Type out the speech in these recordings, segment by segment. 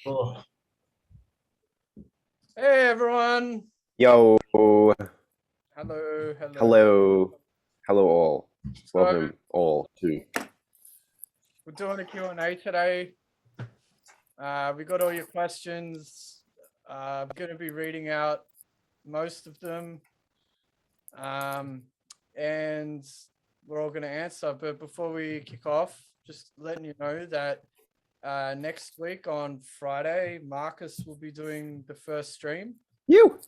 Oh, Hey everyone. Yo, Hello, hello. hello, hello all. So Welcome all to. we're doing a Q&A today. We got all your questions. I'm going to be reading out most of them. And we're all going to answer. But before we kick off, just letting you know that next week on Friday, Marcus will be doing the first stream. You.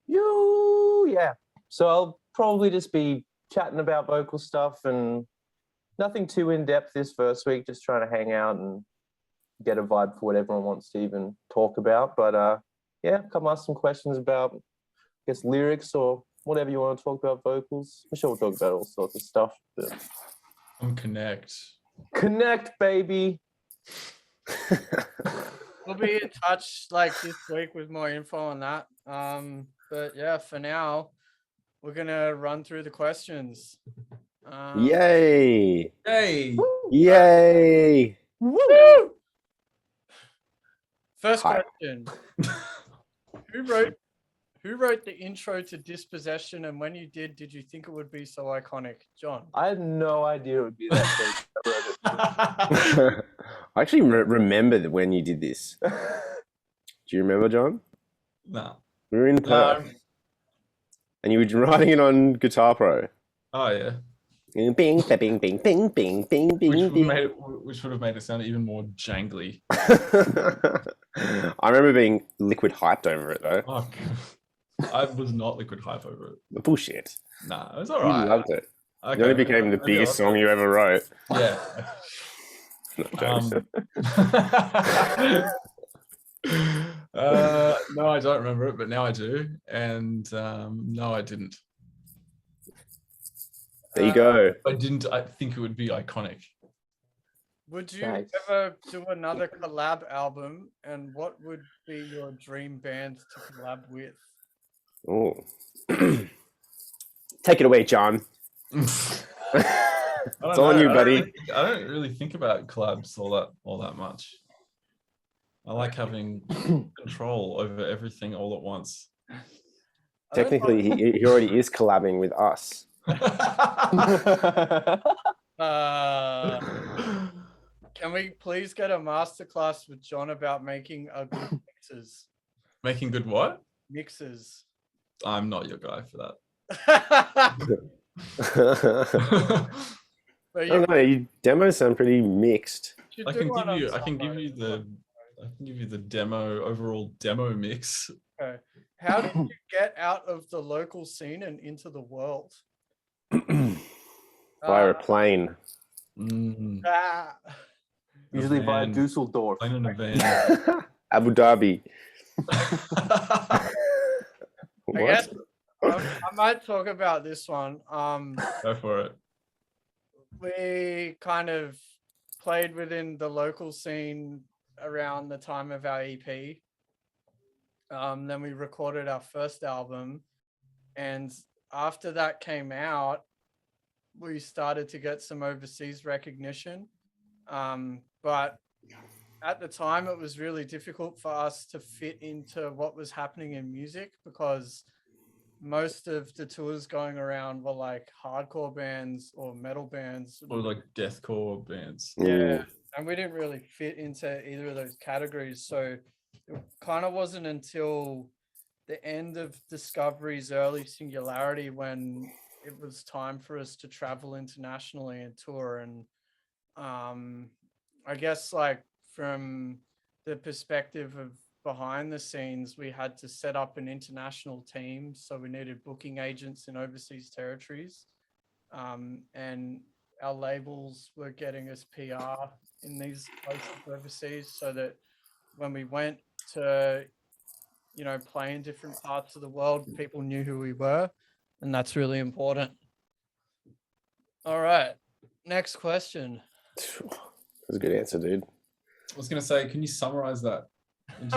yeah. So I'll probably just be chatting about vocal stuff and nothing too in-depth this first week, just trying to hang out and get a vibe for what everyone wants to even talk about. But yeah, come ask some questions about, I guess, lyrics or whatever you want to talk about vocals. I'm sure we'll talk about all sorts of stuff. But Connect. connect, baby. We'll be in touch like this week with more info on that. But yeah, for now, we're gonna run through the questions. Yay! Hey. Yay! Woo! First Hi. question: Who wrote the intro to Dispossession, and when you did you think it would be so iconic, John? I had no idea it would be that big. I actually remember when you did this. Do you remember, John? No. We were in Perth, and you were writing it on Guitar Pro. Oh yeah. Bing, bing, bing, bing, bing, bing, bing, bing. Which would have made it sound even more jangly. I remember being liquid hyped over it though. Oh, I was not liquid hype over it. Bullshit. Nah, it was You alright. loved it. Okay, It only became the maybe biggest song you ever wrote. Yeah. Not No, I don't remember it, but now I do. And no, I didn't. There you go. I think it would be iconic. Would you Nice. ever do another collab album, and what would be your dream band to collab with? Oh. Take it away, John. It's It's all on you, buddy. I don't really think about collabs all that much. I like having control over everything all at once. Technically, he already is collabing with us. Can we please get a masterclass with John about making good mixes? Making good what? Mixes. I'm not your guy for that. But I don't know. Your demos sound pretty mixed. should I do can one on give you the overall demo mix. Okay. How did you get out of the local scene and into the world? Via a plane. Ah. Usually via van. Dusseldorf. Plane in a van. Abu Dhabi. I guess I might talk about this one. Go for it. We kind of played within the local scene around the time of our EP. Then we recorded our first album, and after that came out, we started to get some overseas recognition. But at the time, it was really difficult for us to fit into what was happening in music, because most of the tours going around were like hardcore bands or metal bands. Or like deathcore bands. Yeah. And we didn't really fit into either of those categories. So it kind of wasn't until the end of Discovery's early Singularity when it was time for us to travel internationally and tour. And I guess like from the perspective of behind the scenes, we had to set up an international team. So we needed booking agents in overseas territories. And our labels were getting us PR in these places overseas, so that when we went to, play in different parts of the world, people knew who we were. And that's really important. All right. Next question. That's a good answer, dude. I was gonna say, can you summarize that? Can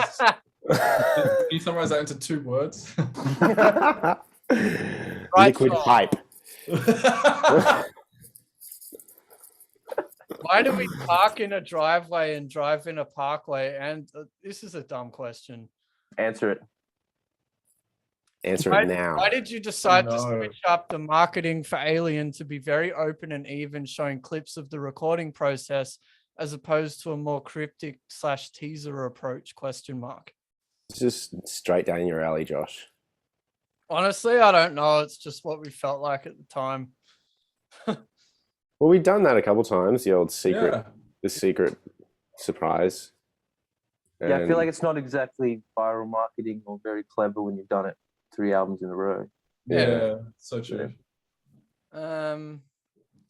you summarize that into 2 words? Liquid hype. Why do we park in a driveway and drive in a parkway? And this is a dumb question. Answer it. Answer Why, it now. why did you decide to no. switch up the marketing for Alien to be very open and even, showing clips of the recording process as opposed to a more cryptic / teaser approach? ? It's just straight down your alley, Josh. Honestly, I don't know. It's just what we felt like at the time. Well, we've done that a couple times. The old secret, Yeah. the secret surprise. Yeah, I feel And- like it's not exactly viral marketing or very clever when you've done it 3 albums in a row. Yeah, so true.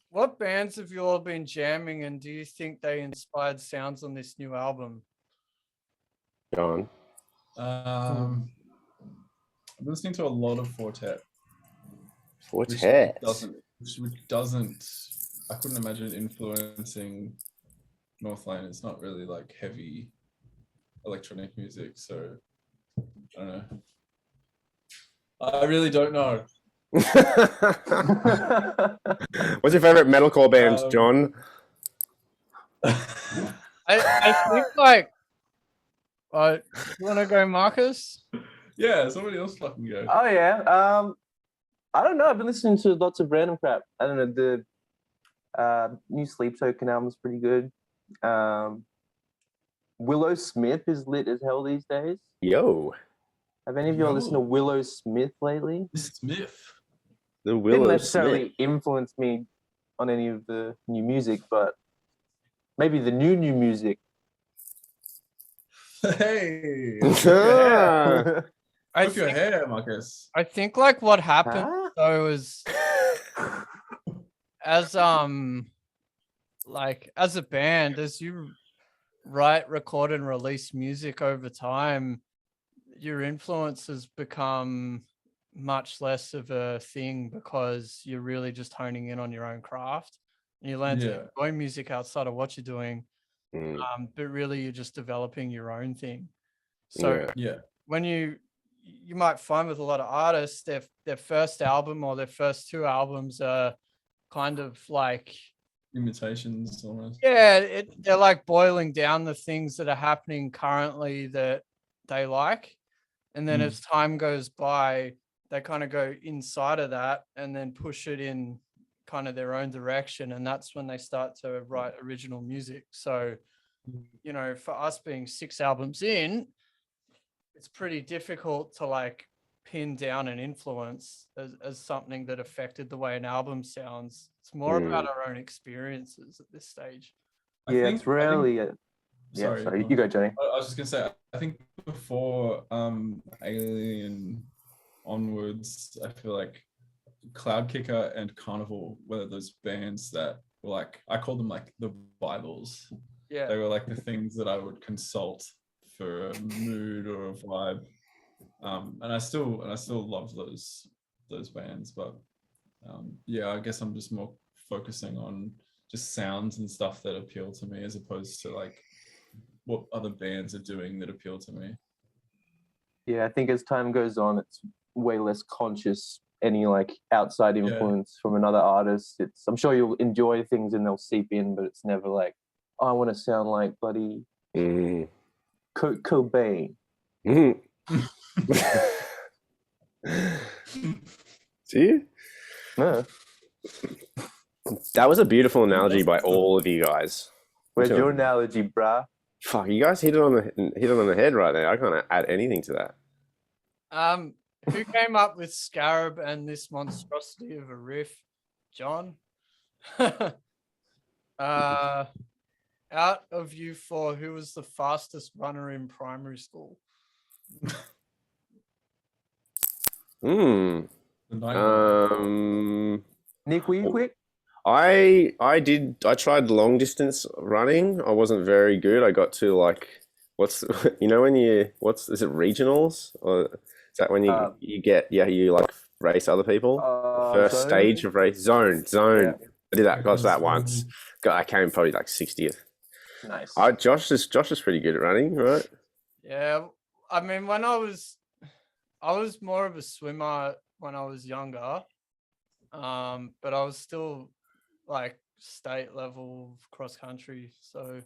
What bands have you all been jamming, and do you think they inspired sounds on this new album? John. I'm listening to a lot of Fortet. Fortet. Which doesn't. I couldn't imagine it influencing Northlane. It's not really like heavy electronic music, so I don't know. I really don't know. What's your favorite metalcore band, John? I think like, you want to go, Marcus? Yeah, somebody else fucking go. Oh yeah. I don't know. I've been listening to lots of random crap. I don't know. The new Sleep Token album's pretty good. Willow Smith is lit as hell these days. Yo, Have any of y'all listened to Willow Smith lately? Smith. the Didn't Willow necessarily Smith. influence me on any of the new music, but maybe the new music. Hey. Ah. I Look your think, hair, Marcus. I think like what happened Huh? though is as like as a band, as you write, record, and release music over time, your influences become much less of a thing because you're really just honing in on your own craft and you learn to enjoy music outside of what you're doing. Mm, But really you're just developing your own thing. So yeah. when you might find with a lot of artists, their first album or their first 2 albums are kind of like Imitations almost. they're like boiling down the things that are happening currently that they like, and then as time goes by they kind of go inside of that and then push it in kind of their own direction, and that's when they start to write original music. So you know, for us being 6 albums in, it's pretty difficult to like pin down an influence as something that affected the way an album sounds. It's more about our own experiences at this stage. Yeah, it's rarely. Sorry, you go, Johnny. I was just gonna say, I think before Alien onwards, I feel like Cloud Kicker and Carnival were those bands that were like, I call them like the Bibles. Yeah, They were like the things that I would consult for a mood or a vibe, and I still love those bands, but yeah, I guess I'm just more focusing on just sounds and stuff that appeal to me as opposed to like what other bands are doing that appeal to me. Yeah, I think as time goes on, it's way less conscious any like outside influence from another artist. I'm sure you'll enjoy things and they'll seep in, but it's never like, oh, I want to sound like bloody Kurt Cobain. Do you? No. That was a beautiful analogy by all of you guys. Where's your analogy, brah? Fuck, you guys hit it on the head right there. I can't add anything to that. Who came up with Scarab and this monstrosity of a riff? John? Out of you 4, who was the fastest runner in primary school? Mm. The night Nick, were you quick? I tried long distance running. I wasn't very good. I got to like is it regionals, or is that when you get you like race other people? First Zone? stage of race zone. Yeah. I did that. Got to that once. I came probably like 60th. Nice. Josh is pretty good at running, right? Yeah, I mean, when I was more of a swimmer when I was younger, but I was still like state level cross country. So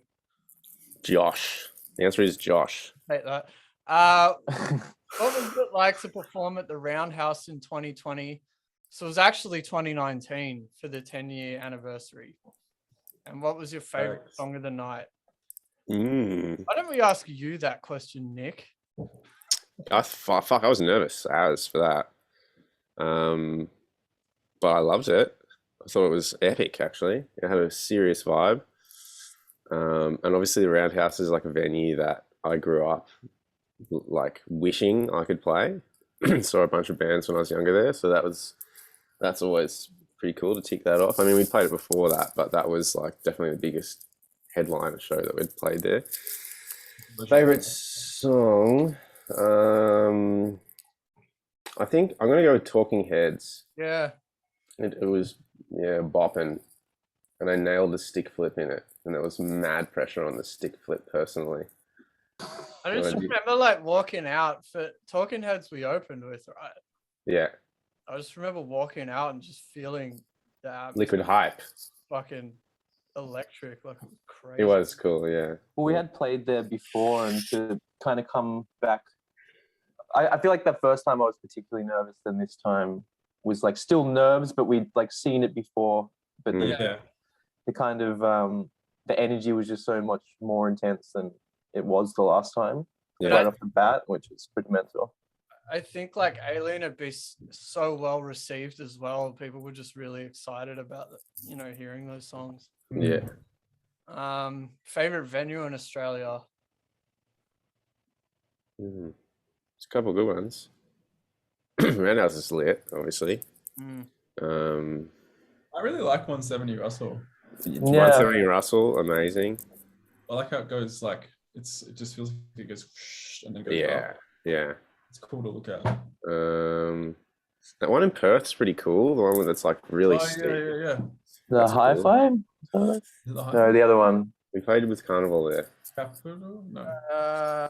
Josh. The answer is Josh. take that. What was it like to perform at the Roundhouse in 2020? So it was actually 2019 for the 10-year anniversary. And what was your favorite Thanks. song of the night? Mm. Why don't we ask you that question, Nick? Fuck, I was nervous as for that. But I loved it. I thought it was epic, actually. It had a serious vibe. And obviously the Roundhouse is like a venue that I grew up like wishing I could play. Saw a bunch of bands when I was younger there, so that's always pretty cool to tick that off. I mean, we played it before that, but that was like definitely the biggest headliner show that we'd played there. Favorite song? I think I'm gonna go with Talking Heads. Yeah. It was bopping, and I nailed the stick flip in it, and there was mad pressure on the stick flip personally. I just remember like walking out for Talking Heads we opened with, right? Yeah, I just remember walking out and just feeling that Liquid Hype. fucking electric, like it was crazy. It was cool, yeah. Well, we had played there before, and to kind of come back, I feel like the first time I was particularly nervous than this time was like still nerves, but we'd like seen it before. But Yeah. the kind of the energy was just so much more intense than it was the last time. Yeah. Right off the bat, which was pretty mental. I think like Alien would be so well received as well. People were just really excited about hearing those songs. Yeah. Favorite venue in Australia? There's a couple of good ones. Roundhouse is lit, obviously. I really like 170 Russell. 170 Russell, amazing. I like how it goes like it just feels like it goes and then goes Yeah, up. yeah. It's cool to look at. That one in Perth's pretty cool. The one that's like really steep. Yeah. The That's high cool. five? Is it the high No, the other one. We played with Carnival there. Capital? No.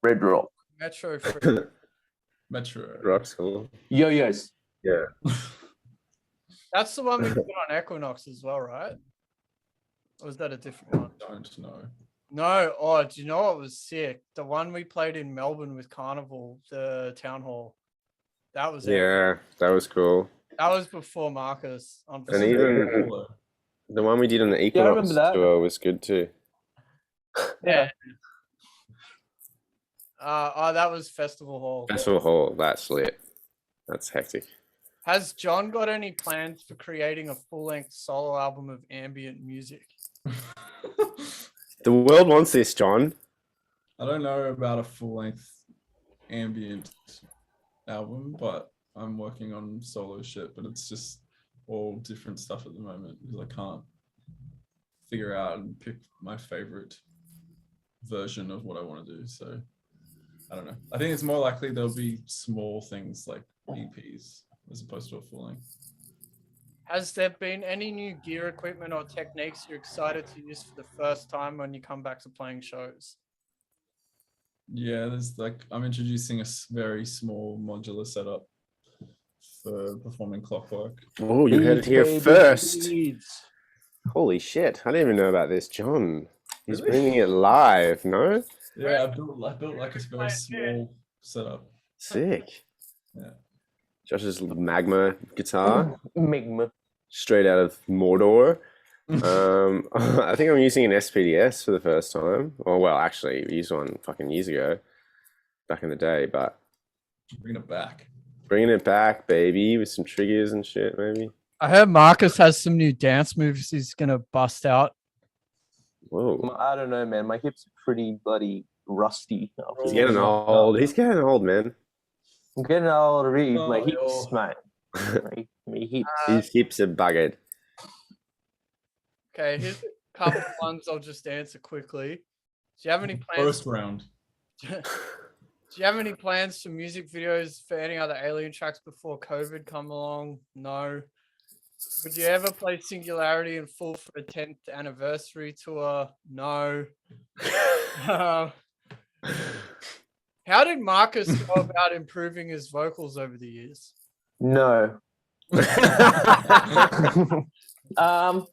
Red Rock. Metro Free. Metro. Rock's cool. Yo-yos. Yeah. That's the one we did on Equinox as well, right? Or was that a different one? Don't know. No. Oh, do you know what was sick? The one we played in Melbourne with Carnival, the town hall. That was it. Yeah, that was cool. That was before Marcus. And Very even cool, the one we did on the I Equinox remember that. tour was good too. Yeah. That was Festival Hall. Festival Hall, that's lit. That's hectic. Has John got any plans for creating a full-length solo album of ambient music? The world wants this, John. I don't know about a full-length ambient album, but I'm working on solo shit, but it's just all different stuff at the moment because I can't figure out and pick my favorite version of what I want to do. So I don't know. I think it's more likely there'll be small things like EPs as opposed to a full length. Has there been any new gear, equipment, or techniques you're excited to use for the first time when you come back to playing shows? Yeah, there's like I'm introducing a very small modular setup for performing Clockwork. Oh, you heard it here Baby first. beads. Holy shit! I didn't even know about this, John. He's Really? bringing it live. No, Yeah, I built like a very small setup. sick. Yeah. Josh's magma guitar, Migma. straight out of Mordor. I think I'm using an SPDS for the first time. Oh well, actually, we used one fucking years ago, back in the day. But Bring it back. bringing it back, baby, with some triggers and shit, maybe. I heard Marcus has some new dance moves he's gonna bust out. Whoa, I don't know, man. My hips are pretty bloody rusty. he's getting old. He's getting old, man. I'm getting old to read. Oh, My yo. hips, mate. My hips. His hips are buggered. Okay, here's a couple of ones I'll just answer quickly. Do you have any plans? First round. Do you have any plans for music videos for any other Alien tracks before COVID come along? No. Would you ever play Singularity in full for a 10th anniversary tour? No. How did Marcus go about improving his vocals over the years? No. In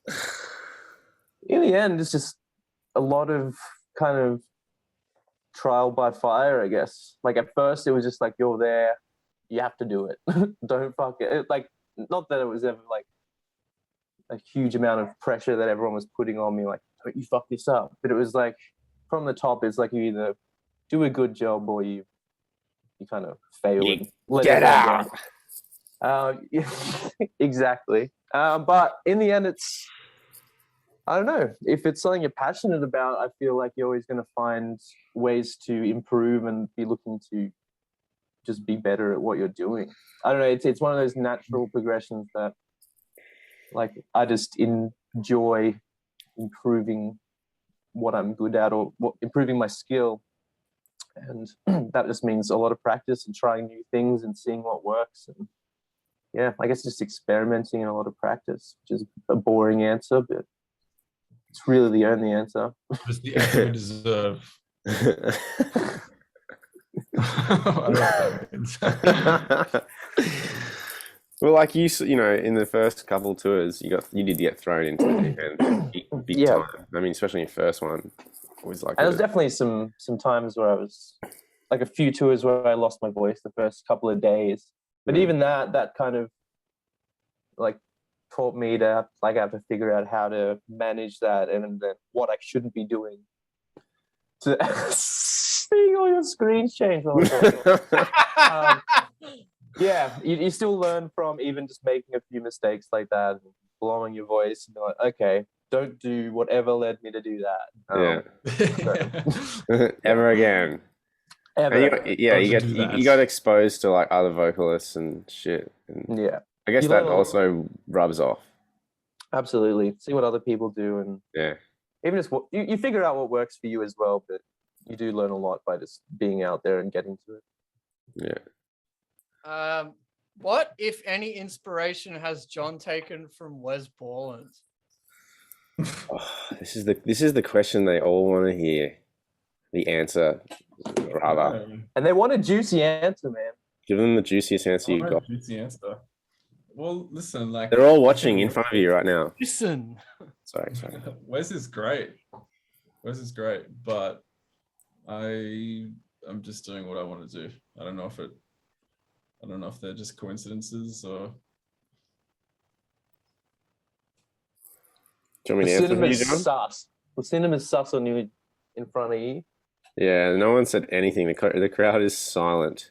the end, it's just a lot of kind of trial by fire, I guess. Like at first, it was just like you're there, you have to do it. Don't fuck it. Like not that it was ever like a huge amount of pressure that everyone was putting on me, like don't you fuck this up. But it was like from the top, it's like you either do a good job or you kind of fail You and let get everyone out. down. Exactly. But in the end, it's I don't know. If it's something you're passionate about, I feel like you're always going to find ways to improve and be looking to just be better at what you're doing. I don't know. It's one of those natural progressions that, like, I just enjoy improving what I'm good at or improving my skill, and that just means a lot of practice and trying new things and seeing what works. And yeah, I guess just experimenting and a lot of practice, which is a boring answer, but it's really the only answer. Just the effort we deserve. I don't know what that means. Well, like you know, in the first couple tours, you did get thrown into the deep end big Yeah. time. I mean, especially your first one was like. And there was definitely some times where I was like a few tours where I lost my voice the first couple of days. But even that kind of like taught me to like have to figure out how to manage that and then what I shouldn't be doing. To seeing all your screens change. While I'm talking. Yeah, you still learn from even just making a few mistakes like that, blowing your voice, and you're like, okay, don't do whatever led me to do that. Ever again. Ever. And you got exposed to like other vocalists and shit. And yeah. I guess You that learn a lot. also rubs off. Absolutely. See what other people do, and Yeah. even just what you figure out what works for you as well, but you do learn a lot by just being out there and getting to it. Yeah. What, if any, inspiration has John taken from Wes Borland? Oh, this is the question they all want to hear. The answer, rather. And they want a juicy answer, man. Give them the juiciest answer you've got. Juicy answer. Well, listen, like They're all watching in front of you right now. Listen. Sorry. Wes is great. But I'm just doing what I want to do. I don't know if they're just coincidences or. Do you want me to answer for you, John? Sus. The cinema's sus on you in front of you. Yeah, no one said anything. The crowd is silent.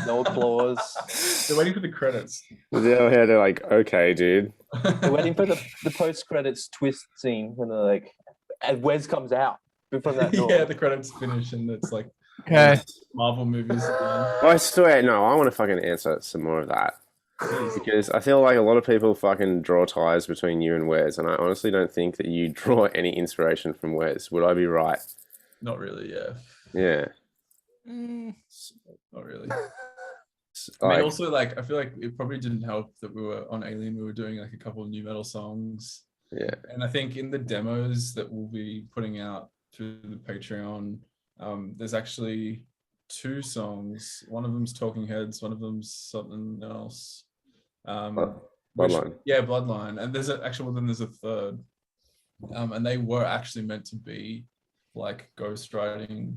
No applause. They're waiting for the credits. They're like, okay, dude. They're waiting for the post-credits twist scene when they're like, as Wes comes out from that door. Yeah, the credits finish and it's like Marvel movies. I swear, no, I want to fucking answer some more of that. Because I feel like a lot of people fucking draw ties between you and Wes, and I honestly don't think that you draw any inspiration from Wes. Would I be right? Not really, yeah. Yeah. Not really. I mean, also, like, I feel like it probably didn't help that we were on Alien. We were doing like a couple of new metal songs. Yeah. And I think in the demos that we'll be putting out through the Patreon, there's actually 2 songs. One of them's Talking Heads. One of them's something else. Bloodline. Bloodline. And there's there's a third. And they were actually meant to be like ghostwriting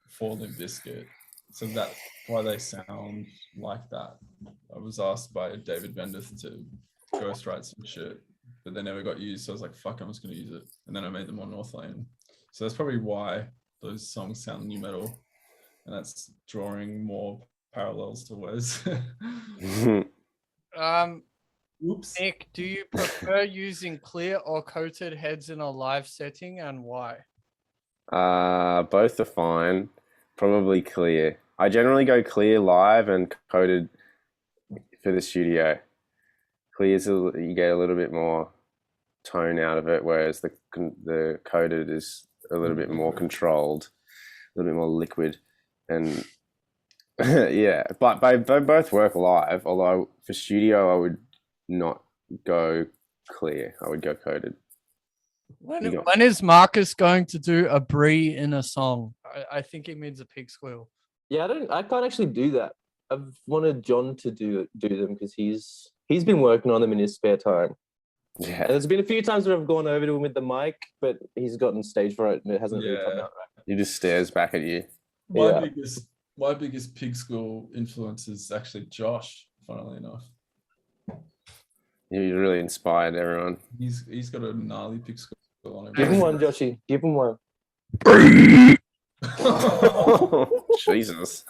for Limp Bizkit. So that's why they sound like that. I was asked by David Bendeth to ghostwrite some shit, but they never got used. So I was like, fuck, I'm just going to use it. And then I made them on Northlane. So that's probably why those songs sound new metal. And that's drawing more parallels to Wes. Oops. Nick, do you prefer using clear or coated heads in a live setting, and why? Both are fine. Probably clear. I generally go clear live and coated for the studio. Clear's you get a little bit more tone out of it, whereas the coated is a little bit more controlled, a little bit more liquid, and yeah. But they both work live. Although for studio, I would not go clear. I would go coated. When is Marcus going to do a brie in a song? I think it means a pig squeal. Yeah, I can't actually do that. I've wanted John to do them because he's been working on them in his spare time. Yeah. And there's been a few times where I've gone over to him with the mic, but he's gotten stage fright and it hasn't really come Yeah. out right. He just stares back at you. Yeah. My biggest pig school influence is actually Josh, funnily enough. You really inspired everyone. He's got a gnarly pig school on him. Give him one, Joshy. Give him one. Jesus.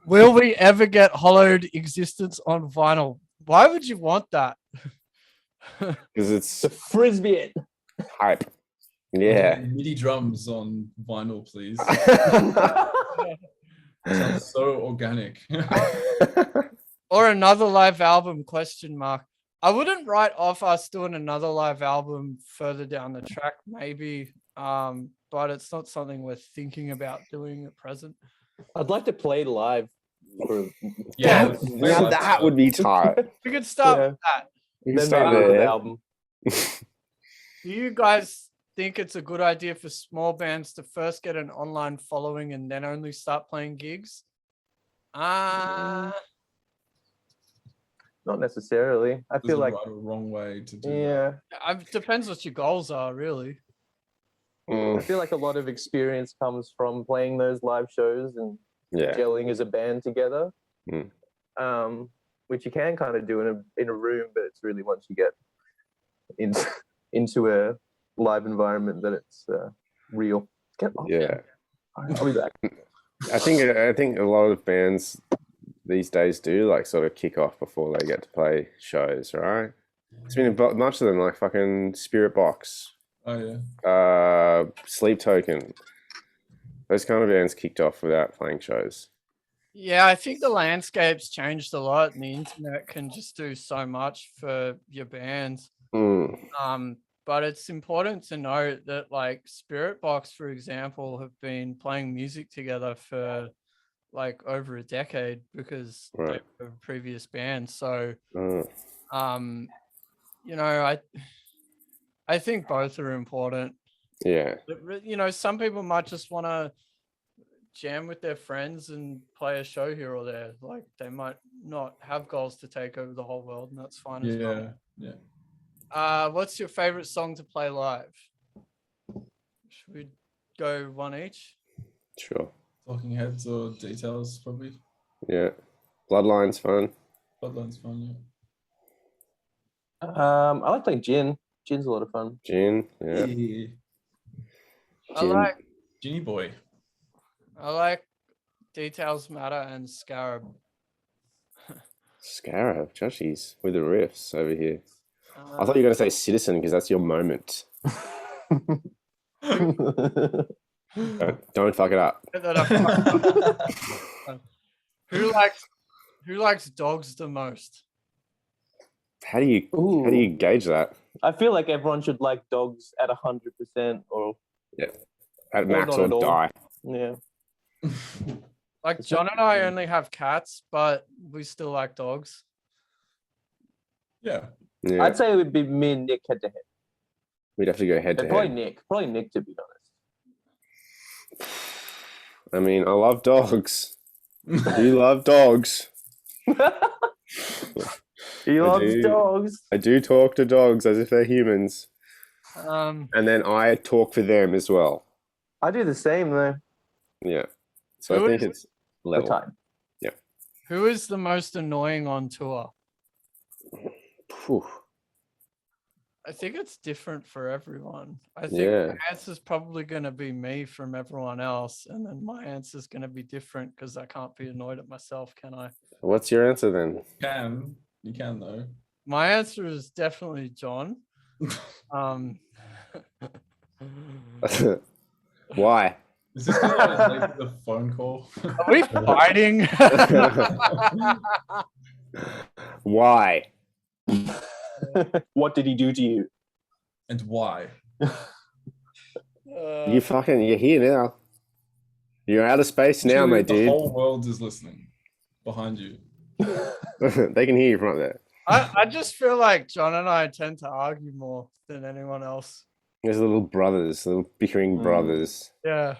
Will we ever get Hollowed Existence on vinyl? Why would you want that? Because it's The frisbee it. hype. Yeah. MIDI drums on vinyl, please. Sounds so organic. Or another live album, question mark. I wouldn't write off us doing another live album further down the track, maybe. But it's not something we're thinking about doing at present. I'd like to play live. Yeah, Now that would be tight. We could start Yeah. with that. You can Then start maybe with the there. album. Do you guys think it's a good idea for small bands to first get an online following and then only start playing gigs? Not necessarily. I There's feel a like right or wrong way to do yeah. Depends what your goals are, really. I feel like a lot of experience comes from playing those live shows and Yeah. gelling as a band together. Mm. Which you can kind of do in a room, but it's really once you get into a live environment that it's real. Get lost. Yeah. I'll be back. I think a lot of bands these days do like sort of kick off before they get to play shows, right? It's been a bunch of them, like fucking Spirit Box, Oh yeah. Sleep Token. Those kind of bands kicked off without playing shows. Yeah, I think the landscape's changed a lot and the internet can just do so much for your bands. But it's important to note that like Spirit Box, for example, have been playing music together for like over a decade because Right. they were a previous band. So Mm. you know, I think both are important. Yeah. But, you know, some people might just want to jam with their friends and play a show here or there. Like they might not have goals to take over the whole world, and that's fine as well. Yeah. What's your favorite song to play live? Should we go one each? Sure. Talking Heads or Details, probably. Yeah. Bloodline's fun. Bloodline's fun, yeah. I like playing gin. Gin's a lot of fun. Gin. Yeah. I Gin. like Ginny Boy. Details Matter and Scarab. Scarab. Joshies with the riffs over here. I thought you were going to say Citizen because that's your moment. Don't fuck it up. Who likes dogs the most? How do you gauge that? I feel like everyone should like dogs at 100% or At max not or at all. die. yeah. Like John and I only have cats, but we still like dogs. Yeah. Yeah. I'd say it would be me and Nick head to head. We'd have to go head to And probably head. Nick to be honest. I mean, I love dogs. You love dogs. He loves do. dogs. I do talk to dogs as if they're humans. Um, And then I talk for them as well. I do the same though. Yeah. So Who I think is- it's The level. time. who is the most annoying on tour? Phew. I think it's different for everyone. I think Yeah. the answer's probably going to be me from everyone else, and then my answer's going to be different because I can't be annoyed at myself, can I? What's your answer then? You can though. My answer is definitely John. Why? Is this gonna like the phone call? Are we fighting? Why? What did he do to you? And why? You're here now. You're out of space now, Actually, my the dude. whole world is listening behind you. They can hear you from up there. I just feel like John and I tend to argue more than anyone else. There's little brothers, little bickering brothers. Yeah.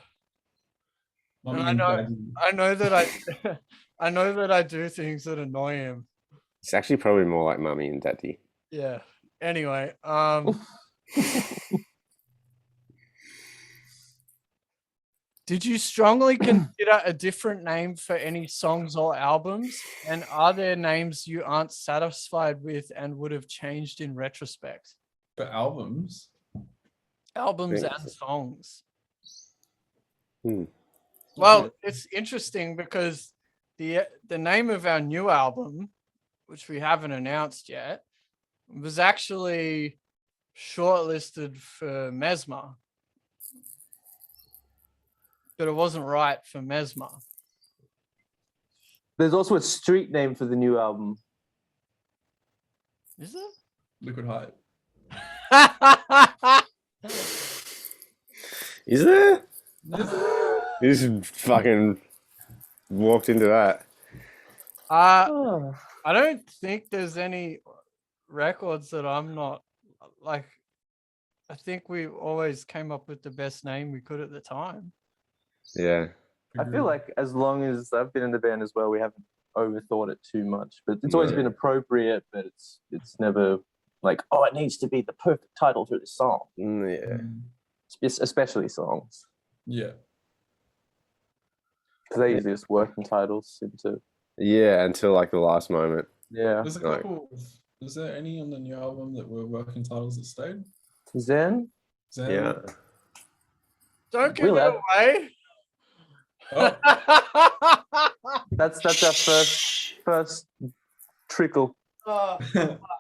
Mummy I and know- Daddy. I know that I know that I do things that annoy him. It's actually probably more like mummy and daddy. Yeah. Anyway, did you strongly consider a different name for any songs or albums? And are there names you aren't satisfied with and would have changed in retrospect? For albums, Albums Thanks. and songs. Hmm. Well, it's interesting because the name of our new album, which we haven't announced yet, was actually shortlisted for Mesmer. But it wasn't right for Mesmer. There's also a street name for the new album. Is it? Liquid Hype. Is there? You just fucking walked into that. I don't think there's any records that I'm not like. I think we always came up with the best name we could at the time. Yeah. I feel like as long as I've been in the band as well, we haven't overthought it too much. But it's always No. been appropriate, but it's never like, oh, it needs to be the perfect title for this song. Yeah. Especially songs. Yeah. Because they usually just working titles into. Yeah, until like the last moment. Yeah. There's a Right. couple. Was there any on the new album that were working titles that stayed? Zen? Zen? Yeah. Don't give We'll it have- away. Oh, That's our first trickle.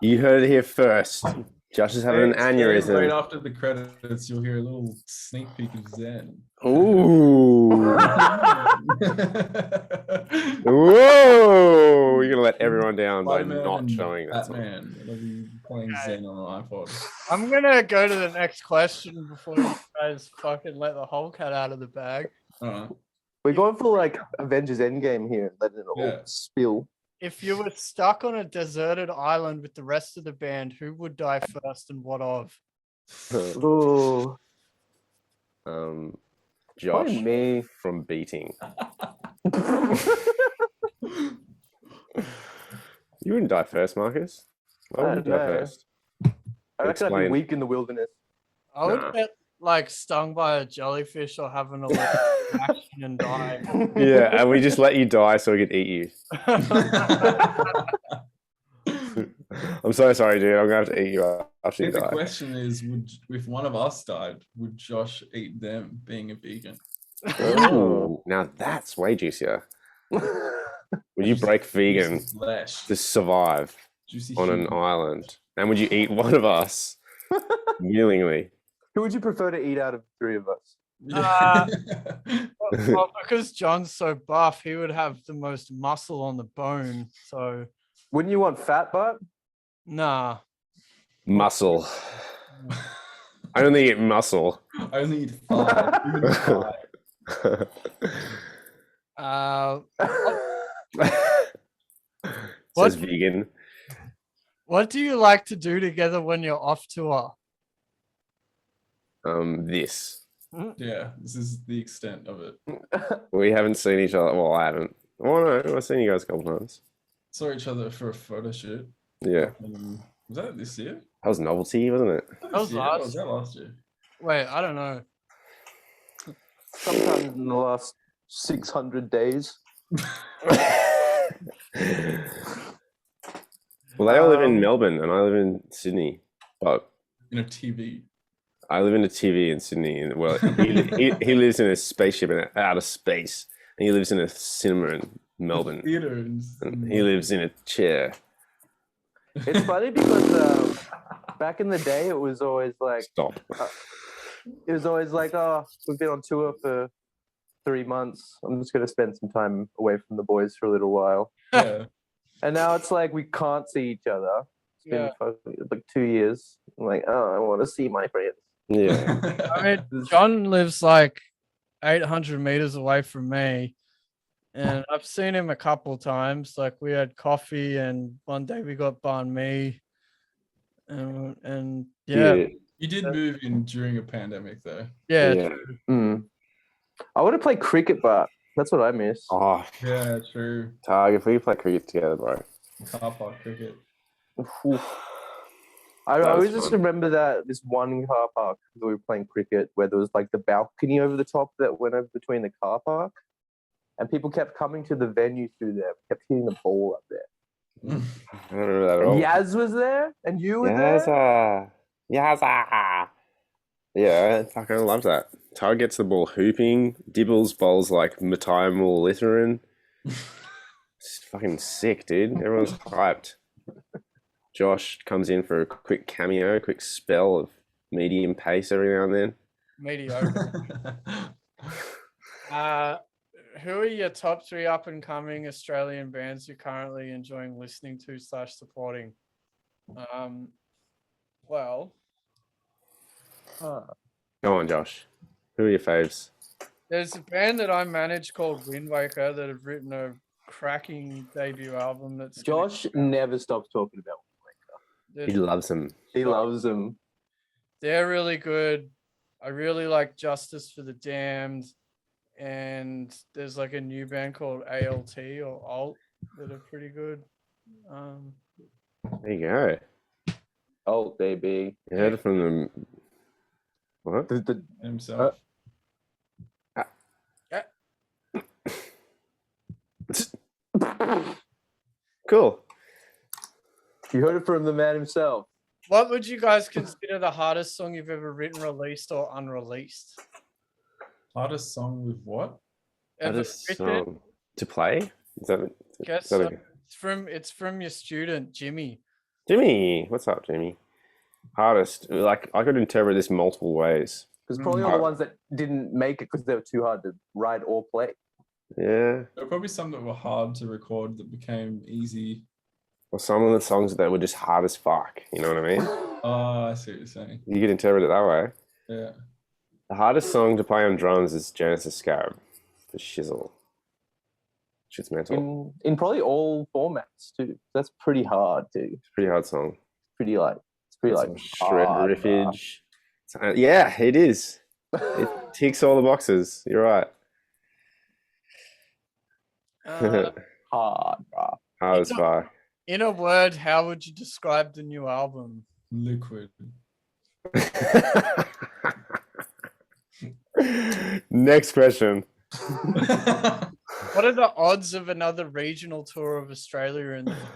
You heard it here first. Josh is having an Right aneurysm. after the credits, you'll hear a little sneak peek of Zen. Ooh. Whoa. You're gonna let everyone down by Spider-Man not and showing that. song. Batman. They'll be playing Okay. Zen on an iPod. I'm gonna go to the next question before you guys fucking let the whole cat out of the bag. Alright. We're going for like Avengers Endgame here, letting it all Yeah. spill. If you were stuck on a deserted island with the rest of the band, who would die first and what of? Ooh, Josh probably me. from beating. You wouldn't die first, Marcus. Why I would you don't die know. first? I reckon I'd be Explain. weak in the wilderness. I would Nah. get like stung by a jellyfish or have an allergic reaction and die. Yeah, and we just let you die so we could eat you. I'm so sorry, dude. I'm gonna have to eat you after you If the die. question is, if one of us died, would Josh eat them being a vegan? Ooh, now that's way juicier. Would you break vegan Juicy flesh. to survive Juicy on an human. island? And would you eat one of us willingly? Who would you prefer to eat out of the three of us? Yeah. Well, because John's so buff, he would have the most muscle on the bone. So, Wouldn't you want fat butt? nah. Muscle. I only eat muscle. I only eat five. Human thigh. What? Says vegan. What do you like to do together when you're off tour? This. Yeah, this is the extent of it. We haven't seen each other. Well, I haven't. Oh no, I've seen you guys a couple times. Saw each other for a photo shoot. Yeah, Was that this year? that was novelty, wasn't it? That was This year? last- Or was that last year? Wait, I don't know. Sometime in the last 600 days. Well, they all live in Melbourne, and I live in Sydney. But In a TV. I live in a TV in Sydney, and well, he lives in a spaceship in outer space, and he lives in a cinema in Melbourne, Theater. and he lives in a chair. It's funny because back in the day, it was always like, Stop. oh, we've been on tour for 3 months. I'm just going to spend some time away from the boys for a little while. Yeah. And now it's like we can't see each other. It's been like 2 years. I'm like, oh, I want to see my friends. Yeah. I mean, John lives like 800 meters away from me, and I've seen him a couple times. Like we had coffee, and one day we got banh mi, and yeah, You did move in during a pandemic, though. Yeah. I want to play cricket, but that's what I miss. Oh, Yeah, true. Targ, if we play cricket together, bro. Car park cricket. Oof. I That was always just fun. remember that this one car park that we were playing cricket where there was like the balcony over the top that went over between the car park, and people kept coming to the venue through there, kept hitting the ball up there. I don't remember that at And all. Yaz was there, and you were Yes, there. yeah, I fucking love that. Tar gets the ball hooping. Dibbles bowls like Matai Litterin. It's fucking sick, dude. Everyone's hyped. Josh comes in for a quick cameo, quick spell of medium pace every now and then. Mediocre. Who are your top 3 up and coming Australian bands you're currently enjoying listening to / supporting? Well, Go on, Josh. Who are your faves? there's a band that I manage called Wind Waker that have written a cracking debut album. That's Josh never stops talking about. He loves them. He loves them. They're really good. I really like Justice for the Damned, and there's like a new band called ALT or Alt that are pretty good. There you go. Oh, baby. You heard it from them. What? Himself. Cool. You heard it from the man himself. What would you guys consider the hardest song you've ever written, released, or unreleased? Hardest song with what? Ever Hardest written? song to play? Is that, Guess is that so. It's from your student Jimmy. Jimmy? What's up, Jimmy? Hardest. Like, I could interpret this multiple ways. Because probably all the ones that didn't make it because they were too hard to write or play. Yeah. There were probably some that were hard to record that became easy. Or some of the songs that were just hard as fuck. You know what I mean? Oh, I see what you're saying. You could interpret it that way. Yeah. The hardest song to play on drums is Genesis Scarab. The shizzle. Shit's mental. In probably all formats too. That's pretty hard too. It's a pretty hard song. Pretty like Some shred hard, riffage. Yeah, it is. It ticks all the boxes. You're right. hard, bruh. Hard as fuck. In a word, how would you describe the new album? Liquid. Next question. What are the odds of another regional tour of Australia in the future?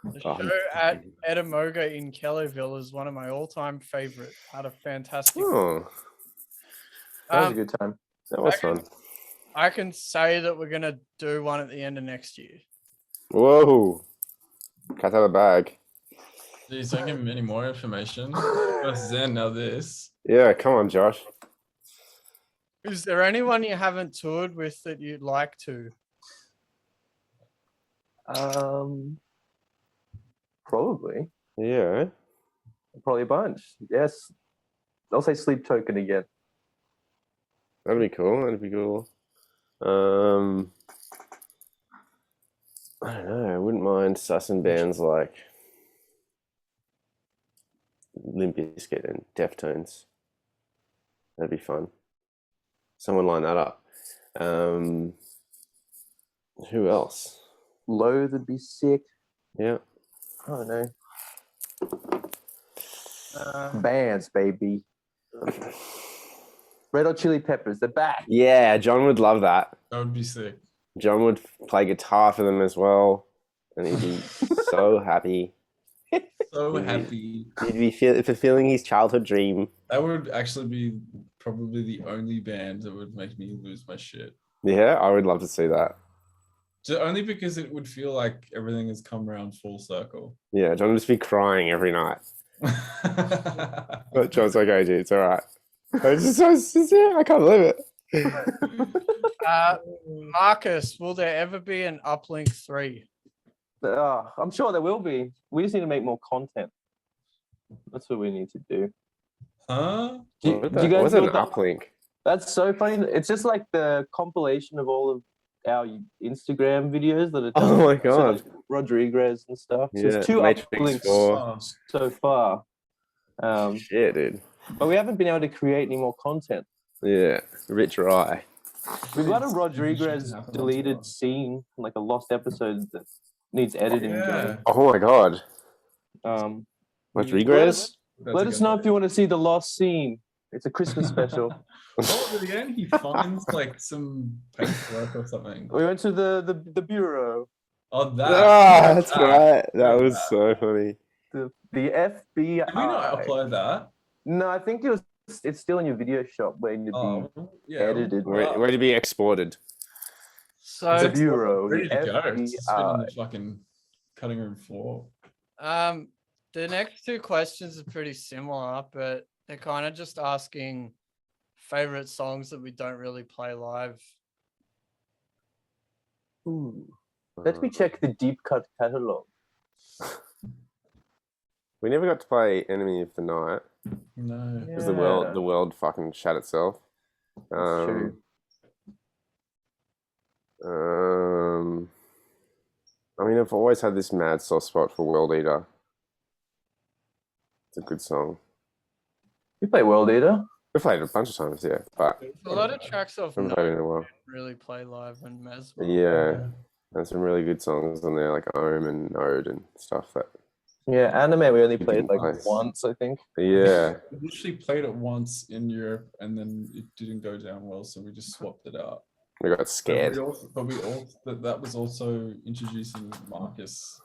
The show at Edamoga in Kellyville is one of my all-time favorite. Had a fantastic. Oh, That was a good time. that was fun. I can say that we're gonna do one at the end of next year. Whoa. Cat out of the bag. Geez, don't give him any more information. First Zen, now this. Yeah, come on, Josh. Is there anyone you haven't toured with that you'd like to? Probably Yeah. a bunch. Yes, I'll say Sleep Token again. That'd be cool. That'd be cool. I don't know. I wouldn't mind sussing bands like Limp Bizkit and Deftones. That'd be fun. Someone line that up. Who else? Loathe would be sick. Yeah. I don't know. Bands, baby. Red Hot Chili Peppers, they're back. Yeah, John would love that. That would be sick. John would play guitar for them as well, and he'd be so happy. So happy. He'd be fulfilling his childhood dream. That would actually be probably the only band that would make me lose my shit. Yeah, I would love to see that. Only because it would feel like everything has come around full circle. Yeah, John would just be crying every night. But John's like, "Okay, dude, it's all right." I can't believe it. Marcus, will there ever be an Uplink 3? I'm sure there will be. We just need to make more content. That's what we need to do. Huh? Do you guys What's know an uplink? That's so funny. It's just like the compilation of all of our Instagram videos that are done. Oh my god! So Rodriguez and stuff. So Yeah, it's 2 Matrix uplinks 4. so far. Yeah, dude. But we haven't been able to create any more content. Yeah, Rich Rye. We've got a Rodriguez deleted scene, like a lost episode that needs editing. Yeah. Oh my god. Watch Yeah. regress. Let us know if you want to see the lost scene. It's a Christmas special. What was it again? He finds like some paperwork or something. We went to the bureau, Oh, that. Ah, that's Ah, right. That yeah. was so funny. the FBI. Did we not upload that? No, I think it's still in your video shop waiting to Oh, be yeah. edited. Where to be exported? So The bureau, Ready the to go. It's been on FBI. the fucking cutting room floor. the next two questions are pretty similar, but they're kind of just asking favorite songs that we don't really play live. Ooh. Let me check the deep cut catalog. We never got to play Enemy of the Night No. because the world fucking shat itself. That's true. I mean, I've always had this mad soft spot for World Eater. It's a good song. You play World Eater? We've played it a bunch of times, yeah, but A lot of tracks off haven't no played it in a while. really play live and Mez. Yeah, there's some really good songs on there, like Ohm and Node and stuff. That Yeah, anime we only You played can like play. once, I think. yeah, We literally played it once in Europe and then it didn't go down well, so we just swapped it out. we got But scared. that was also introducing Marcus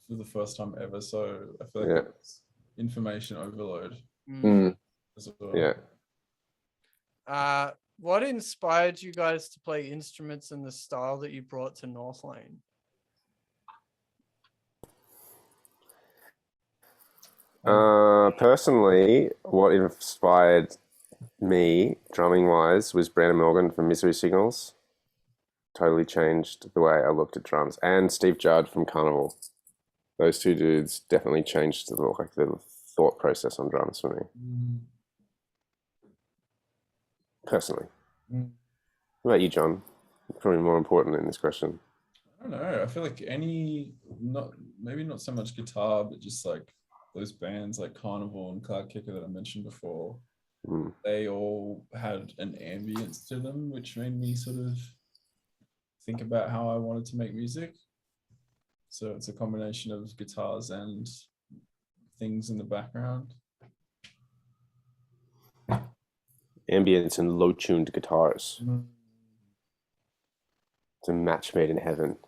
for the first time ever, so I feel like Yeah. that's information overload Mm. as well. Yeah. What inspired you guys to play instruments in the style that you brought to Northlane? Personally, what inspired me drumming wise was Brandon Morgan from Misery Signals. Totally changed the way I looked at drums, and Steve Judd from Carnival. Those two dudes definitely changed the thought process on drums for me Mm. personally. Mm. What about you, John? Probably more important in this question. I don't know. I feel like maybe not so much guitar, but just like those bands like Carnival and Cloud Kicker that I mentioned before. Mm. They all had an ambience to them, which made me sort of think about how I wanted to make music. So it's a combination of guitars and things in the background. Ambience and low-tuned guitars. Mm. It's a match made in heaven.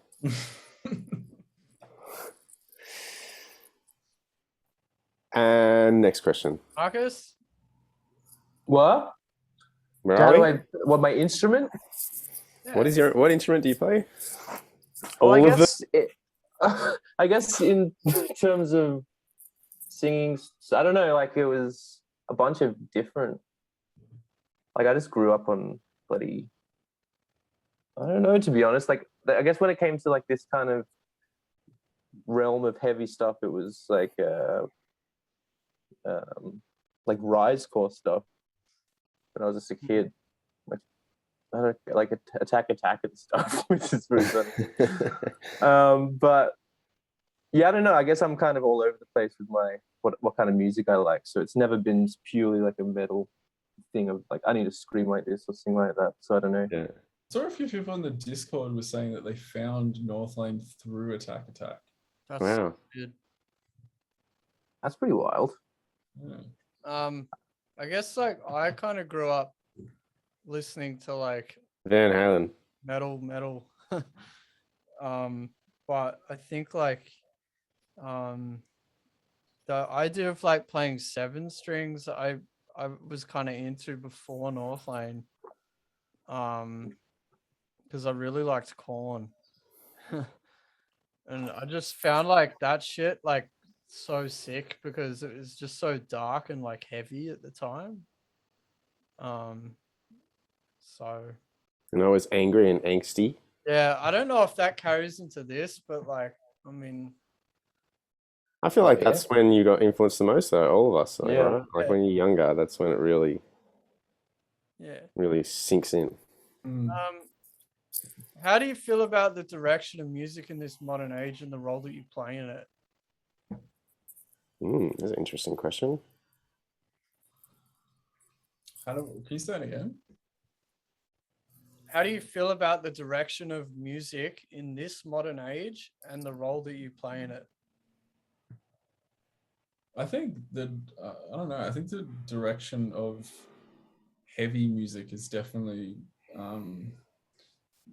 And next question. Marcus? What? Where How are do we? what my instrument? What instrument do you play? Well, All of them? I guess in terms of singing, I don't know, like it was a bunch of different, like I just grew up on bloody, I don't know, to be honest. Like, I guess when it came to like this kind of realm of heavy stuff, it was like Rise Core stuff when I was just a kid. Like, I don't know, like Attack and stuff, which is really funny. But yeah, I don't know. I guess I'm kind of all over the place with my what kind of music I like. So it's never been purely like a metal thing of like I need to scream like this or sing like that. So I don't know. Yeah. So a few people in the Discord were saying that they found Northlane through Attack. That's Wow. good. That's pretty wild. Yeah. I guess like I kind of grew up listening to like Van Halen. metal. But I think like the idea of like playing 7 strings I was kind of into before Northlane. Because I really liked Korn. And I just found like that shit like so sick because it was just so dark and like heavy at the time. So And I was angry and angsty. yeah, I don't know if that carries into this, but like, I mean, I feel like yeah. that's when you got influenced the most, though. All of us, like, Yeah. right? Like when you're younger, that's when it really sinks in. Mm. how do you feel about the direction of music in this modern age and the role that you play in it? That's an interesting question. Can you say it again? How do you feel about the direction of music in this modern age and the role that you play in it? I think that I don't know. I think the direction of heavy music is definitely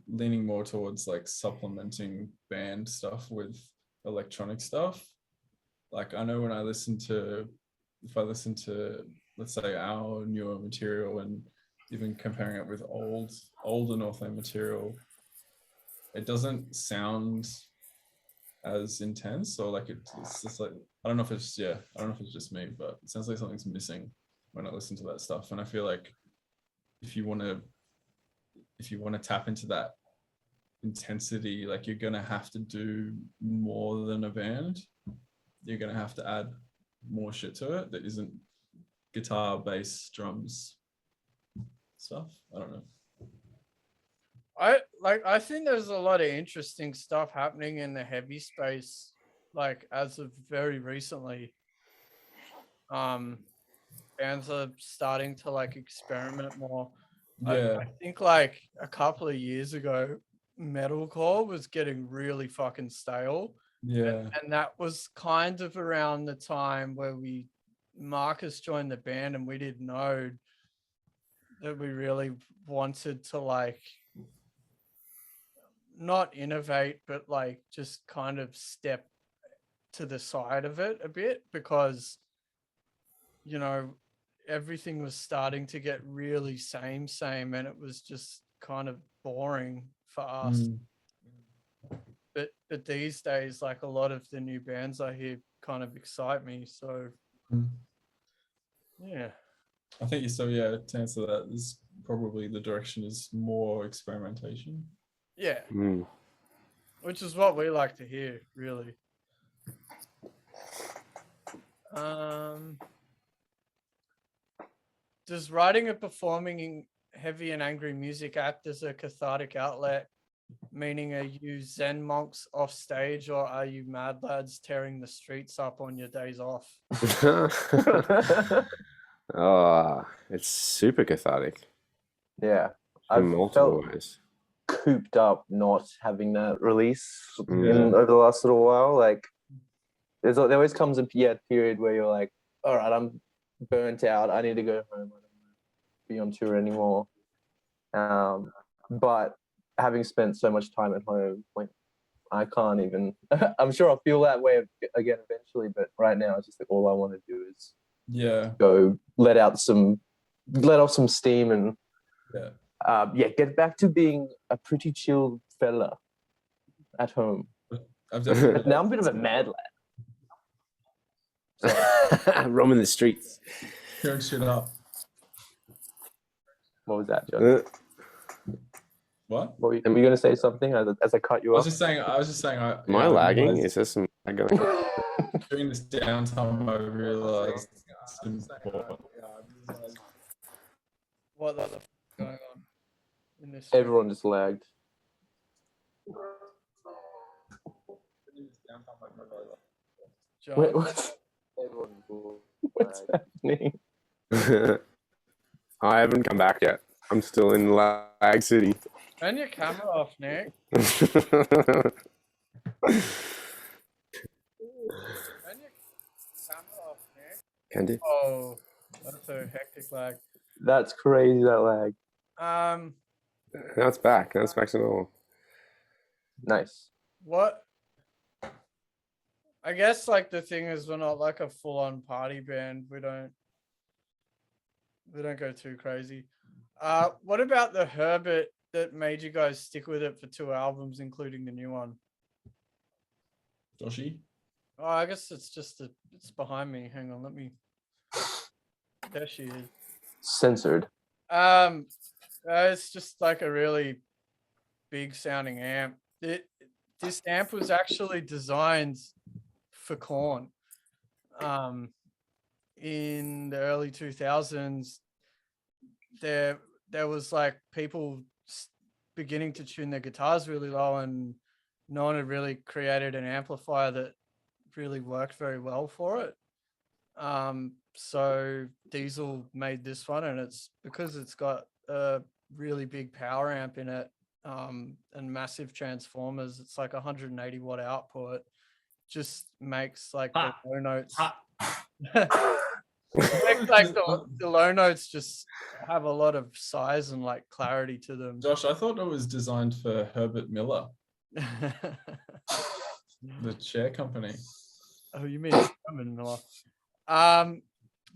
leaning more towards like supplementing band stuff with electronic stuff. Like I know when if I listen to, let's say, our newer material and even comparing it with older Northlane material, it doesn't sound as intense, or like it's just like, I don't know if it's just me, but it sounds like something's missing when I listen to that stuff. And I feel like if you want to tap into that intensity, like you're gonna have to do more than a band. You're gonna have to add more shit to it that isn't guitar, bass, drums stuff. I don't know. I think there's a lot of interesting stuff happening in the heavy space, like as of very recently. Bands are starting to like experiment more. Yeah, I think like a couple of years ago, metalcore was getting really fucking stale. yeah, And that was kind of around the time where Marcus joined the band, and we didn't know that we really wanted to like not innovate, but like just kind of step to the side of it a bit, because everything was starting to get really same, and it was just kind of boring for us. But these days, like a lot of the new bands I hear kind of excite me. So yeah. I think so. Yeah, to answer that, is probably the direction is more experimentation. Yeah. Mm. Which is what we like to hear, really. Does writing and performing heavy and angry music act as a cathartic outlet? Meaning, are you Zen monks off stage, or are you mad lads tearing the streets up on your days off? Oh, it's super cathartic Yeah, in I've multiple felt ways. cooped up not having that release Yeah. over the last little while. Like, there always comes a period where you're like, all right, I'm burnt out. I need to go home. I don't want to be on tour anymore. But having spent so much time at home, like, I can't even. I'm sure I'll feel that way again eventually, but right now it's just like all I want to do is go let off some steam and get back to being a pretty chill fella at home. I've definitely But now I'm a bit of a mad lad. Roaming the streets. tearing shit up. What was that, John? What? Were you going to say something as I cut you off? I was just saying. Am I lagging? Is there some lag going on? During this downtime, I realized it's important. What the fuck is going on in this? Everyone just lagged. John? Wait, what's happening? I haven't come back yet. I'm still in Lag City. Turn your camera off, Nick. Can Turn your camera off, Nick. do. Oh, that's a hectic lag. That's crazy, that lag. Now it's back. Now it's back to normal. Nice. What? I guess like the thing is, we're not like a full-on party band. We don't go too crazy. What about the Herbert that made you guys stick with it for 2 albums, including the new one? Joshy? Oh, I guess it's behind me. Hang on, let me. There she is. Censored. It's just like a really big sounding amp. This amp was actually designed for Korn. In the early 2000s, there was like people beginning to tune their guitars really low, and no one had really created an amplifier that really worked very well for it. So Diesel made this one, and it's because it's got a really big power amp in it, and massive transformers. It's like 180 watt output. Just makes like the low notes Like the low notes just have a lot of size and like clarity to them. Josh, I thought it was designed for Herbert Miller, the chair company. Oh, you mean Herman Miller?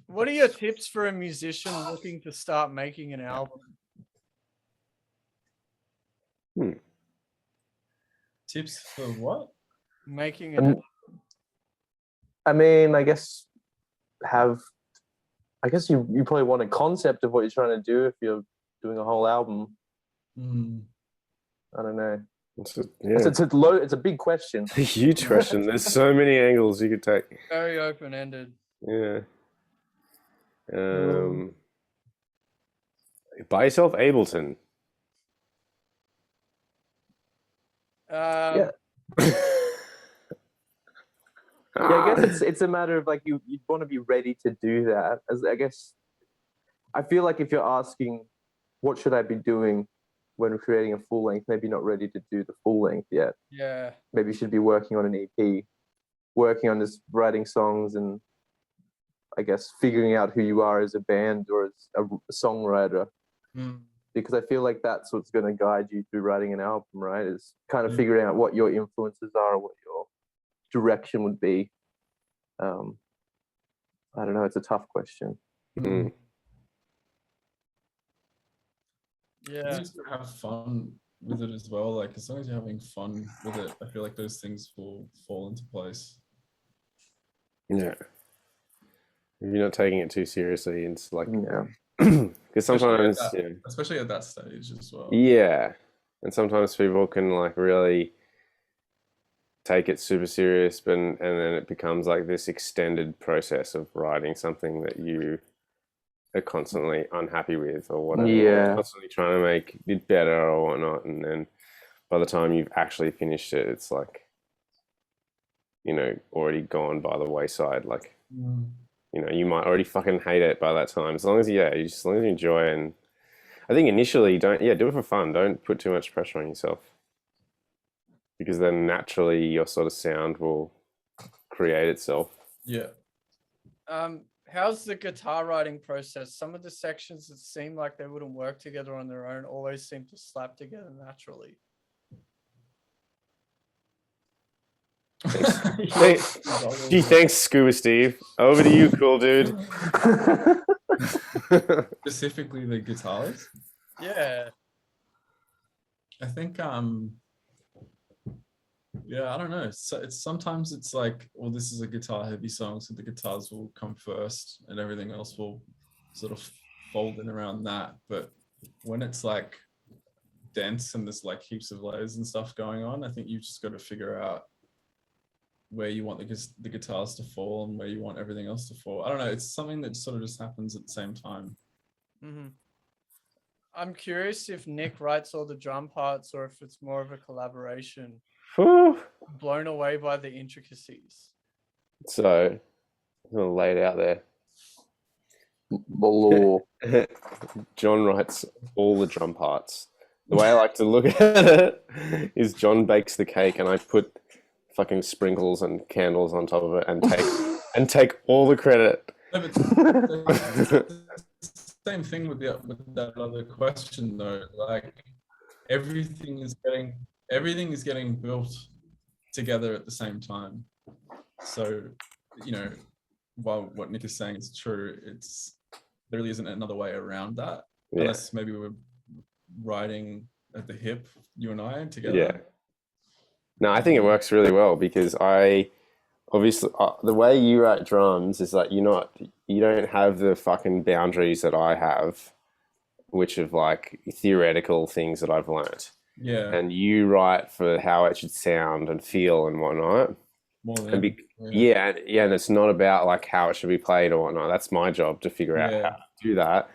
What are your tips for a musician looking to start making an album? Tips for what? Making an I mean, I guess you probably want a concept of what you're trying to do if you're doing a whole album. I don't know. It's a big question. It's a huge question. There's so many angles you could take. Very open-ended. Yeah. Buy yourself Ableton. Yeah. I guess it's a matter of like you'd want to be ready to do that. As I guess, I feel like if you're asking, what should I be doing when creating a full length? Maybe not ready to do the full length yet. Yeah. Maybe you should be working on an EP, working on just writing songs, and I guess figuring out who you are as a band or as a songwriter. Because I feel like that's what's going to guide you through writing an album, right? Is kind of figuring out what your influences are, what your direction would be. I don't know. It's a tough question. Yeah. You just have fun with it as well. Like as long as you're having fun with it, I feel like those things will fall into place. Yeah. If you're not taking it too seriously, it's like Yeah. because sometimes especially at that stage as well. Yeah. And sometimes people can like really take it super serious, and then it becomes like this extended process of writing something that you are constantly unhappy with or whatever. Yeah. Constantly trying to make it better or whatnot. And then by the time you've actually finished it, it's like, already gone by the wayside. Like, you might already fucking hate it by that time. As long as you enjoy it. And I think initially do it for fun. Don't put too much pressure on yourself. Because then naturally your sort of sound will create itself. Yeah. How's the guitar writing process? Some of the sections that seem like they wouldn't work together on their own always seem to slap together naturally. Thanks, Scuba Steve. Over to you, cool dude. Specifically the guitars? Yeah. I think I don't know. So sometimes it's like, well, this is a guitar heavy song, so the guitars will come first and everything else will sort of fold in around that. But when it's like dense and there's like heaps of layers and stuff going on, I think you've just got to figure out where you want the guitars to fall and where you want everything else to fall. I don't know. It's something that sort of just happens at the same time. I'm curious if Nick writes all the drum parts or if it's more of a collaboration. Blown away by the intricacies. So, I'm gonna lay it out there. John writes all the drum parts. The way I like to look at it is John bakes the cake and I put fucking sprinkles and candles on top of it and take all the credit. Same thing with that other question though. Like everything is getting built together at the same time. So, while what Nick is saying is true, there really isn't another way around that. Yeah. Unless maybe we're writing at the hip, you and I together. Yeah. No, I think it works really well because obviously the way you write drums is like you don't have the fucking boundaries that I have, which of like theoretical things that I've learnt. Yeah. And you write for how it should sound and feel and whatnot. And it's not about like how it should be played or whatnot. That's my job to figure out how to do that.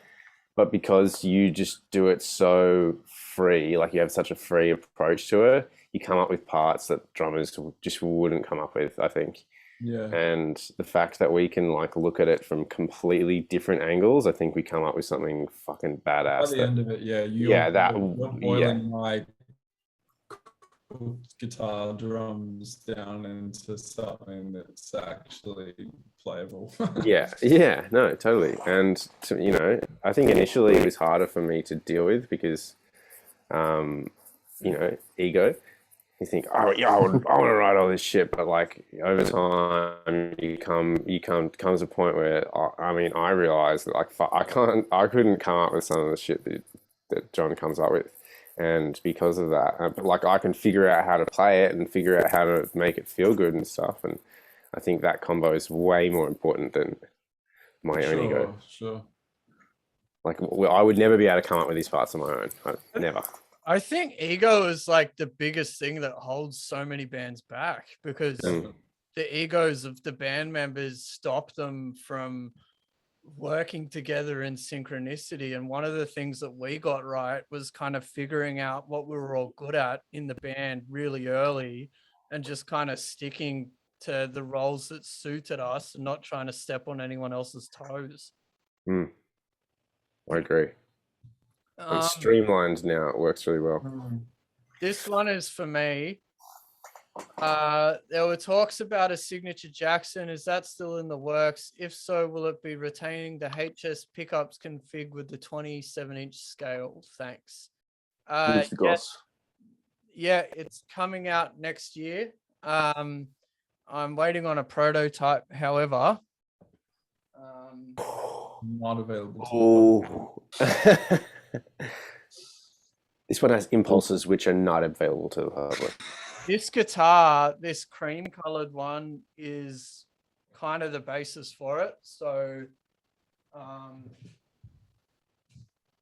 But because you just do it so free, like you have such a free approach to it, you come up with parts that drummers just wouldn't come up with, I think. Yeah. And the fact that we can like look at it from completely different angles, I think we come up with something fucking badass. By the end of it, you're boiling my guitar drums down into something that's actually playable. Yeah, no, totally. And I think initially it was harder for me to deal with because, ego. You think, oh yeah, I want to write all this shit, but like over time, comes a point where I realized that like I couldn't come up with some of the shit that John comes up with, and because of that, but like I can figure out how to play it and figure out how to make it feel good and stuff, and I think that combo is way more important than my own ego. Sure. Like I would never be able to come up with these parts on my own. Never. I think ego is like the biggest thing that holds so many bands back because the egos of the band members stop them from working together in synchronicity. And one of the things that we got right was kind of figuring out what we were all good at in the band really early and just kind of sticking to the roles that suited us and not trying to step on anyone else's toes. I agree. It's streamlined now. It works really well. This one is for me. There were talks about a signature Jackson. Is that still in the works? If so, will it be retaining the HS pickups config with the 27-inch scale? Thanks. Yeah, it's coming out next year. I'm waiting on a prototype, however. Not available. This one has impulses which are not available to the public. This guitar, this cream colored one, is kind of the basis for it. So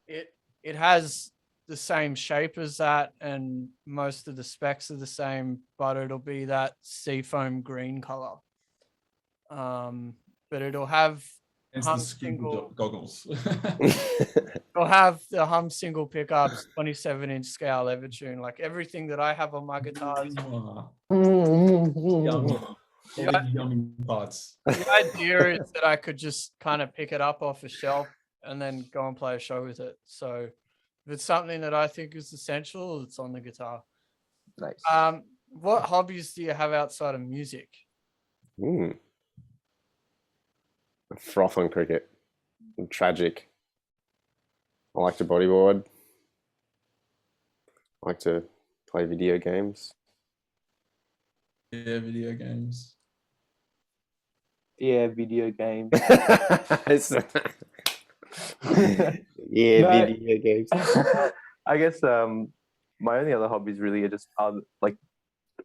it has the same shape as that, and most of the specs are the same, but it'll be that seafoam green color. But it'll have hum single goggles. It'll have the hum single pickups, 27-inch scale Evertune, like everything that I have on my guitars. Yummy parts. The idea is that I could just kind of pick it up off a shelf and then go and play a show with it. So if it's something that I think is essential, it's on the guitar. Nice. What hobbies do you have outside of music? Froth on cricket. Tragic. I like to bodyboard. I like to play video games. Yeah, video games. Yeah, video games. Video games. I guess my only other hobbies really are just like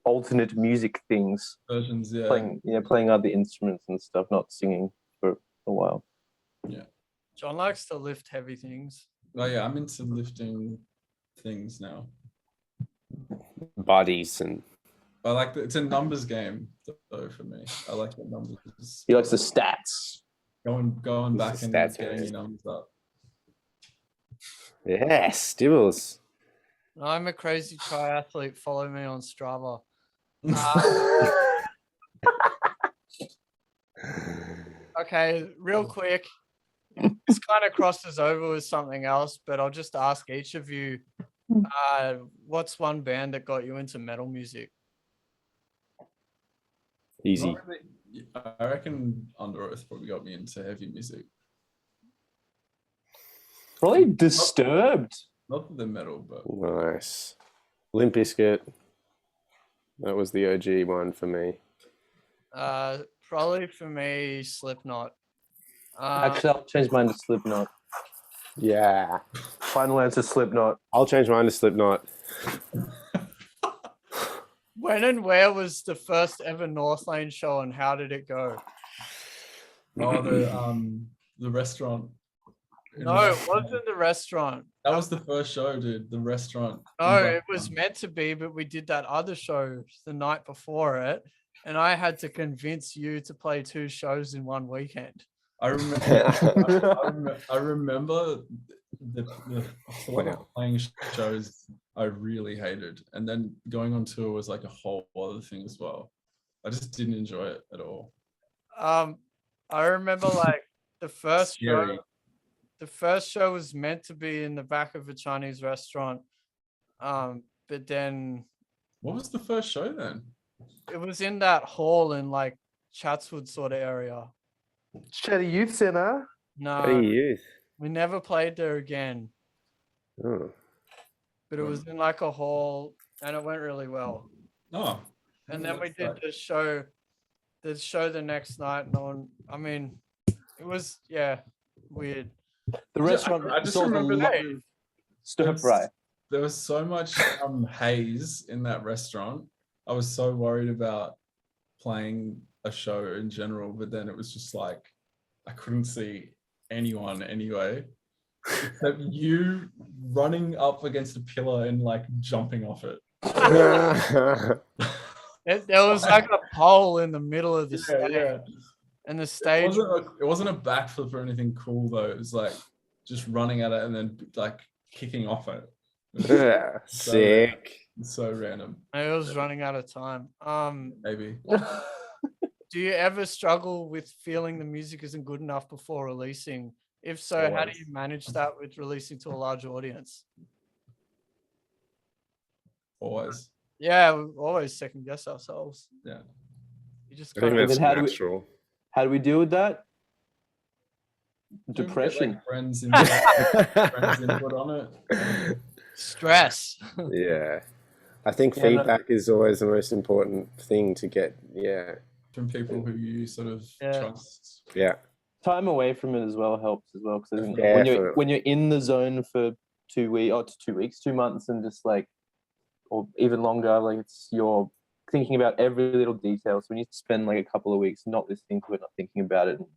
alternate music things. Versions, yeah. Playing other instruments and stuff, not singing for a while. Yeah. John likes to lift heavy things. Oh yeah, I'm into lifting things now. Bodies and I like it's a numbers game though for me. I like the numbers. He likes the stats. Going back and stats, getting your numbers up. Yes, Dibbles. I'm a crazy triathlete. Follow me on Strava. Okay, real quick. This kind of crosses over with something else, but I'll just ask each of you, what's one band that got you into metal music? Easy. I reckon Under Oath probably got me into heavy music. Probably Disturbed. Not that they're metal, but Nice. Limp Bizkit. That was the OG one for me. Probably for me, Slipknot. Actually, I'll change mine to Slipknot. Yeah. Final answer, Slipknot. I'll change mine to Slipknot. When and where was the first ever Northlane show, and how did it go? oh, the restaurant. No, it wasn't the restaurant. That was the first show, dude. The restaurant. No, it was meant to be, but we did that other show the night before it, and I had to convince you to play 2 shows in one weekend. I remember. I remember the playing shows I really hated, and then going on tour was like a whole other thing as well. I just didn't enjoy it at all. I remember like the first Scary. show. The first show was meant to be in the back of a Chinese restaurant, but then What was the first show then? It was in that hall in like Chatswood sort of area. Chatty Youth Centre. What do you No, use? we never played there again. Oh. But it was in like a hall, and it went really well. Oh, And then we that's did like- the show the next night. No one, I mean, it was weird. The restaurant. I just saw the remember lot that of stir fry. there was so much haze in that restaurant. I was so worried about playing a show in general, but then it was just like I couldn't see anyone anyway, except you running up against a pillar and like jumping off it. There was like a pole in the middle of the stage, Yeah. and the It stage. wasn't a backflip or anything cool though. It was like just running at it and then like kicking off it. It was Sick. so random. I was running out of time. Maybe. Do you ever struggle with feeling the music isn't good enough before releasing? If so, how do Always. you manage that with releasing to a large audience? Always. Yeah, we always second guess ourselves. Yeah. You just I think kind of that's how do we- natural. How do we deal with that? Do we get, Depression. like, friends input on it. stress. Yeah. I think Yeah, no. feedback is always the most important thing to get. Yeah. From people who you sort of Yeah. trust. Yeah. Time away from it as well helps as well, because Definitely. when you're in the zone for 2 weeks or 2 weeks, 2 months, and just like, or even longer, like you're thinking about every little detail. So when you spend like a couple of weeks not listening to it, not thinking about it, and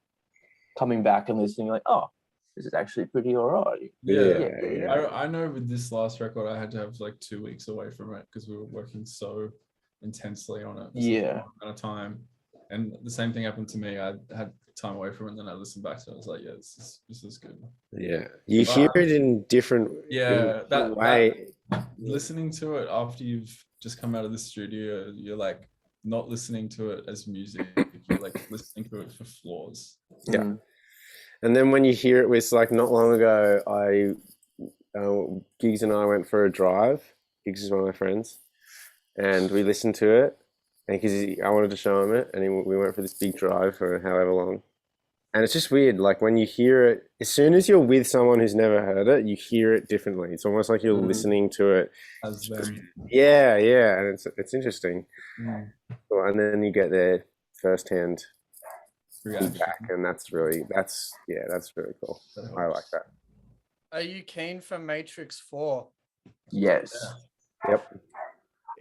coming back and listening, like, oh, this is actually pretty alright. Yeah. I know with this last record, I had to have like 2 weeks away from it because we were working so intensely on it. For such a Yeah. long amount of time. And the same thing happened to me. I had time away from it, and then I listened back to it. I was like, yeah, this is good. Yeah. You hear it in different Yeah, that way. Listening to it after you've just come out of the studio, you're like not listening to it as music. You're like listening to it for flaws. Yeah. Mm. And then when you hear it, it's like not long ago, Giggs and I went for a drive. Giggs is one of my friends, and we listened to it, and because I wanted to show him it, and we went for this big drive for however long. And it's just weird, like when you hear it, as soon as you're with someone who's never heard it, you hear it differently. It's almost like you're listening to it. As them. Yeah, and it's interesting. Mm. Well, and then you get their firsthand Reaction. feedback, and that's really cool. That I like helps. that. Are you keen for Matrix 4? Yes. Yep.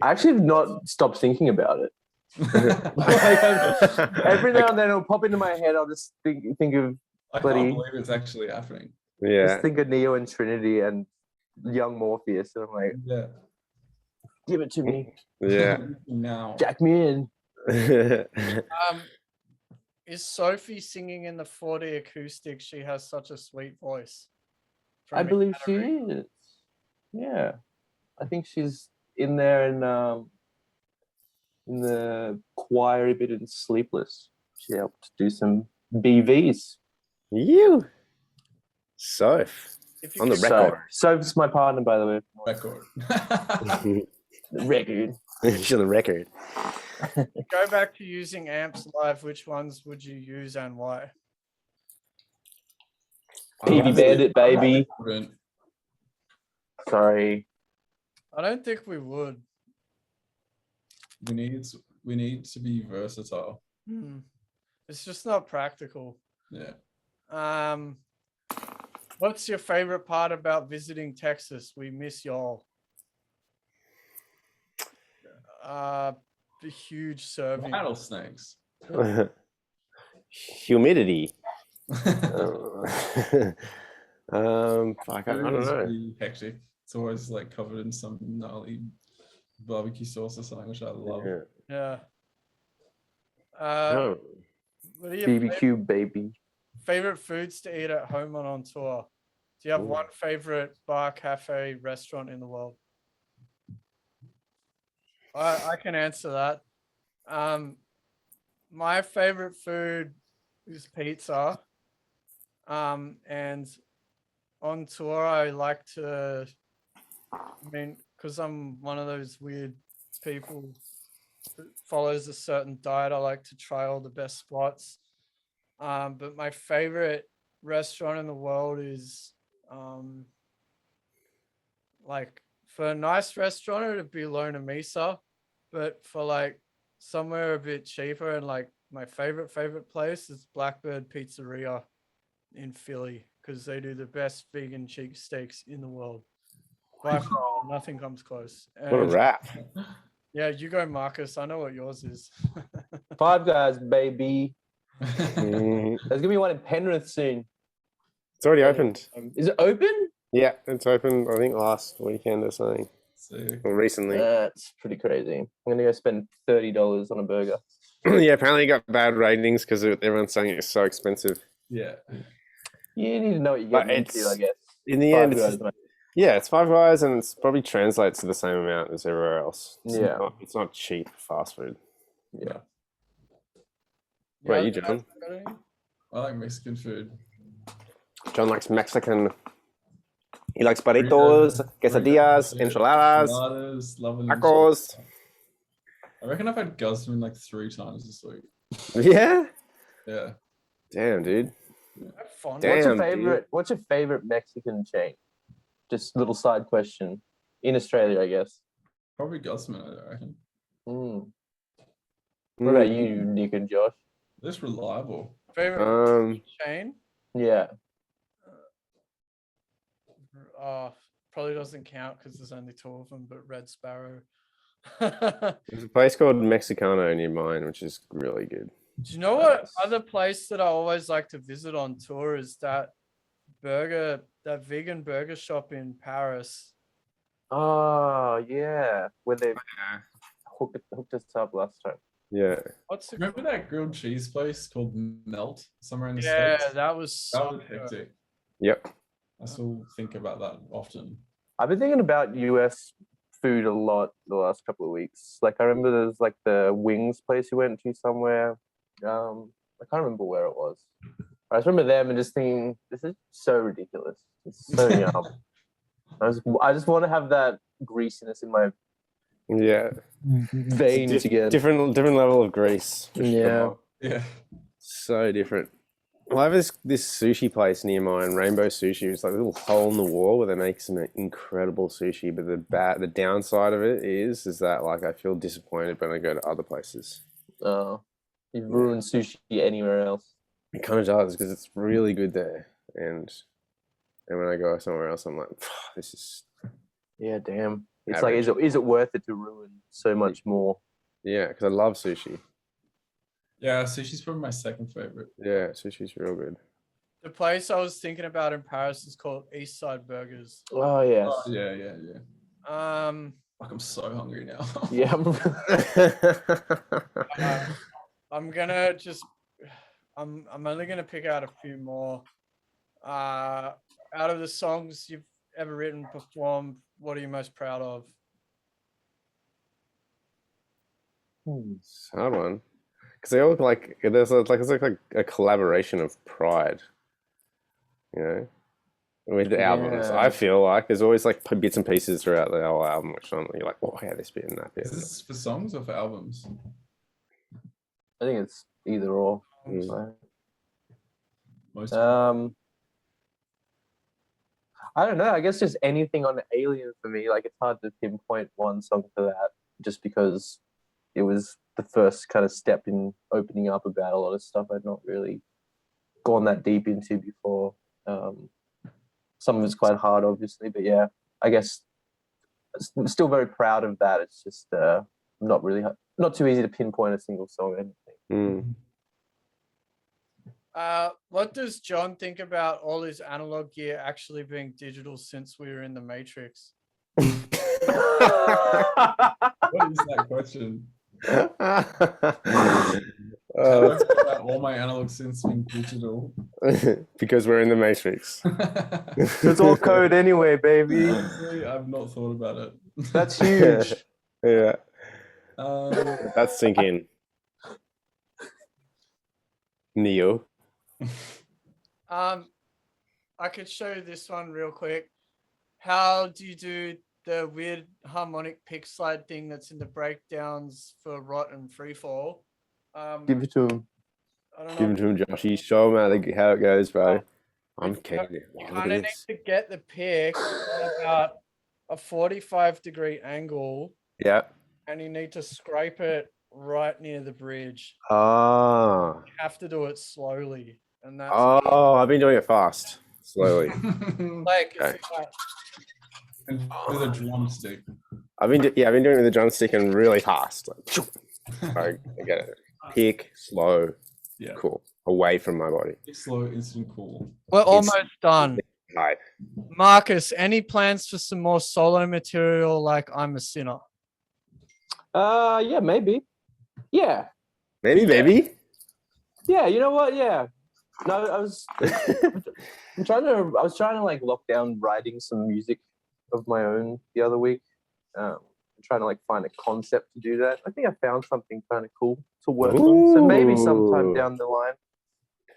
I actually have not stopped thinking about it. Every now and then it'll pop into my head. I'll just think of I Bloody- can't believe it's actually happening. Yeah. just think of Neo and Trinity and young Morpheus, and I'm like, Yeah. give it to me, Yeah. Now. jack me in. Is Sophie singing in the 4D acoustic? She has such a sweet voice. I From believe she Academy. is. Yeah, I think she's in there in the choir bit in Sleepless. She helped do some BVs. You. Soph. If you On the could record. Soph's my partner, by the way. Record. The record. She's on the record. go back to using amps live, which ones would you use and why? PV Bandit, baby. Couldn't. Sorry. I don't think we would. We need to be versatile. It's just not practical. Yeah. What's your favorite part about visiting Texas? We miss y'all. The huge serving. Rattlesnakes. Humidity. Fuck, I don't It's know. really hectic. It's always like covered in some gnarly barbecue sauce or something, which I love. Yeah. Yeah. Oh. What are your BBQ, baby. favorite foods to eat at home and on tour? Do you have Ooh. one favorite bar, cafe, restaurant in the world? I can answer that. My favorite food is pizza. And on tour, I like to, because I'm one of those weird people that follows a certain diet. I like to try all the best spots. But my favorite restaurant in the world is like for a nice restaurant it'd be Lona Mesa, but for like somewhere a bit cheaper and like my favorite place is Blackbird Pizzeria in Philly because they do the best vegan cheesesteaks in the world. By far, nothing comes close. What a And wrap. yeah, you go, Marcus. I know what yours is. Five Guys, baby. Mhm. There's gonna be one in Penrith soon. It's already opened. Is it open? Yeah, it's open, I think, last weekend or something. Sick. Or recently. That's pretty crazy. I'm gonna go spend $30 on a burger. Yeah, apparently it got bad ratings because everyone's saying it's so expensive. Yeah. You need to know what you're But getting into, I guess. In the Five end, it's Guys, mate. yeah, it's Five Guys, and it's probably translates to the same amount as everywhere else. Yeah. It's not cheap fast food. Yeah. What about you, other John? guys got any? I like Mexican food. John likes Mexican. He likes burritos, quesadillas, enchiladas, Enchiladas, love an tacos. I reckon I've had Guzman like 3 times this week. Yeah? Yeah. Damn, dude. Have fun. Damn. What's your favorite Mexican chain? Just a little side question. In Australia, I guess. Probably Guzman, I reckon. Mm. What about you, Nick and Josh? It's reliable. Favorite chain? Yeah. Probably doesn't count because there's only 2 of them, but Red Sparrow. There's a place called Mexicano near mine, which is really good. Do you know what Nice. other place that I always like to visit on tour is that vegan burger shop in Paris? Oh, yeah. Where they hooked us up last time. Yeah. What's it Remember that grilled cheese place called Melt somewhere in the Yeah, States? that was so That was good. hectic. Yep. I still think about that often. I've been thinking about US food a lot the last couple of weeks. Like I remember there's like the wings place you went to somewhere. I can't remember where it was. I just remember them and just thinking, this is so ridiculous. It's so yum. I just want to have that greasiness in my Yeah. veins again. Different level of grease. for Yeah. sure. Yeah. So different. Well, I have this sushi place near mine, Rainbow Sushi. It's like a little hole in the wall where they make some incredible sushi. But the downside of it is that like I feel disappointed when I go to other places. Oh, you've ruined sushi anywhere else. It kind of does because it's really good there, and when I go somewhere else, I'm like, this is Yeah, damn. It's Average. like, is it worth it to ruin so much more? yeah, because I love sushi. Yeah, sushi's probably my second favorite. Yeah, sushi's real good. The place I was thinking about in Paris is called East Side Burgers. Oh yes. Oh, yeah. Like I'm so hungry now. Yeah. I'm gonna just I'm only gonna pick out a few more. Out of the songs you've ever written, performed, what are you most proud of? It's a hard one because they all like it's like a collaboration of pride, you know, with the albums. Yeah. I feel like there's always like bits and pieces throughout the whole album, which you're like, oh yeah, this bit and that bit. Is this for songs or for albums? I think it's either or. Mm. So, Most I don't know. I guess just anything on Alien for me. Like it's hard to pinpoint one song for that, just because it was the first kind of step in opening up about a lot of stuff I'd not really gone that deep into before. Some of it's quite hard, obviously, but yeah, I guess I'm still very proud of that. It's just not too easy to pinpoint a single song or anything. What does John think about all his analog gear actually being digital since we were in the Matrix? What is that question? All my analog synths being digital. Because we're in the Matrix. It's all code anyway, baby. Honestly, I've not thought about it. That's huge. Yeah, Um, that's sinking. Neo. I could show you this one real quick. How do you do the weird harmonic pick slide thing that's in the breakdowns for Rot and Freefall. Give it to him. I don't Give know. it to him, Joshy. Show him how it goes, bro. I'm keen. You Look kind at of need this. to get the pick at about a 45-degree angle, Yeah. and you need to scrape it right near the bridge. Ah. You have to do it slowly, and that's Oh, I've been doing it fast, slowly. like Okay. it's like, And with a drumstick. I've been doing it with the drumstick and really fast. Like, I get it. Pick, slow, Yeah. cool, away from my body. Slow, instant, cool. we're almost done. Right. Marcus, any plans for some more solo material like I'm a Sinner? Yeah, maybe. Yeah. Maybe, baby. Yeah, you know what? Yeah. No, I was trying to like lock down writing some music of my own the other week. Trying to like find a concept to do that. I think I found something kind of cool to work on. So maybe sometime Ooh. down the line.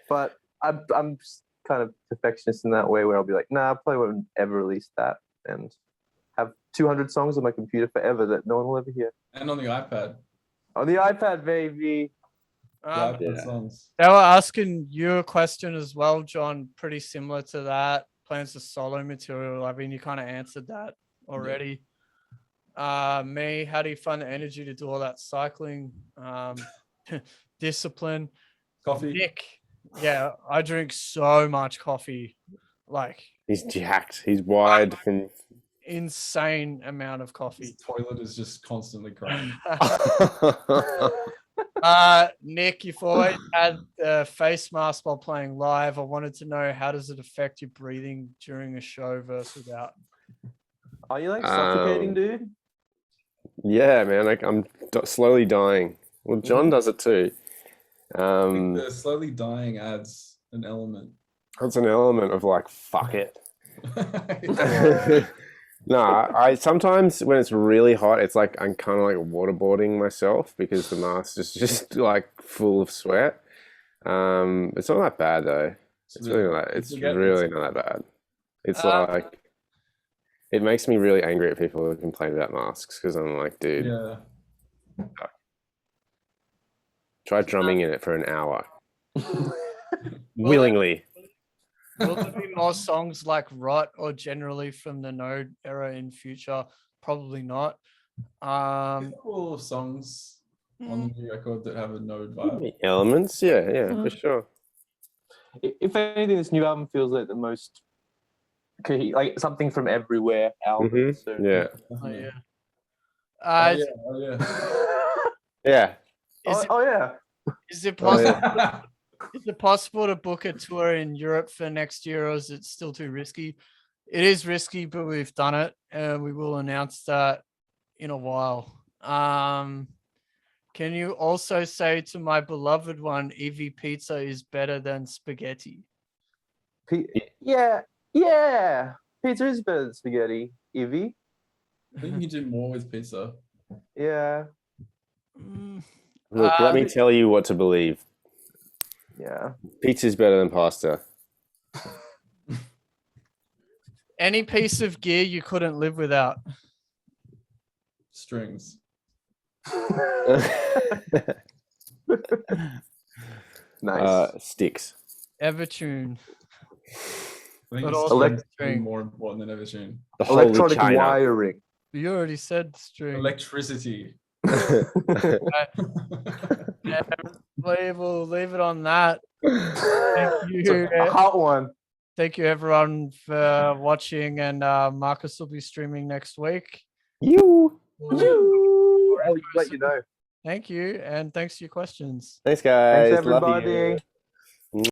But I'm just kind of perfectionist in that way where I'll be like, nah, I probably won't ever release that and have 200 songs on my computer forever that no one will ever hear. And on the iPad. On the iPad, baby. The iPad Yeah. songs. They were asking you a question as well, John, pretty similar to that. Plans for solo material. I mean, you kind of answered that already. Me, how do you find the energy to do all that cycling? Discipline. Coffee. Nick, yeah, I drink so much coffee, like He's jacked. He's wide from. insane amount of His coffee. toilet is just constantly crying. Nick, you've always had the face mask while playing live. I wanted to know, how does it affect your breathing during a show versus without? Are you like suffocating, dude? Yeah, man. Like I'm slowly dying. Well, John does it too. I think the slowly dying adds an element. That's an element of like, fuck it. No, I sometimes when it's really hot, it's like I'm kind of like waterboarding myself because the mask is just like full of sweat. It's not that bad though. It's really not. It's really not that bad. It's like it makes me really angry at people who complain about masks because I'm like, dude, Yeah. try drumming in it for an hour willingly. Will there be more songs like Rot or generally from the Node era in future? Probably not. A couple of songs on the new record that have a Node vibe. Elements, yeah, for sure. If anything, this new album feels like the most like something from everywhere album. Mhm, So. yeah. Oh, yeah. Oh, yeah. Oh, yeah. Yeah. Yeah. Is it Oh, possible? yeah. Is it possible to book a tour in Europe for next year, or is it still too risky? It is risky, but we've done it, and we will announce that in a while. Can you also say to my beloved one, Evie pizza is better than spaghetti? Yeah. Pizza is better than spaghetti, Evie. I think you do more with pizza. Yeah. Look, let me tell you what to believe. Yeah. Pizza's better than pasta. Any piece of gear you couldn't live without? Strings. Nice. Sticks. Evertune. I think But it's also string more important than Evertune. The holy Electronic China. wiring. You already said string. Electricity. Yeah, we'll leave it on that. Thank It's you. a hot one. Thank you, everyone, for watching. And Marcus will be streaming next week. You. I'll let you know. Thank you. And thanks for your questions. Thanks, guys. Thanks, Love you. everybody.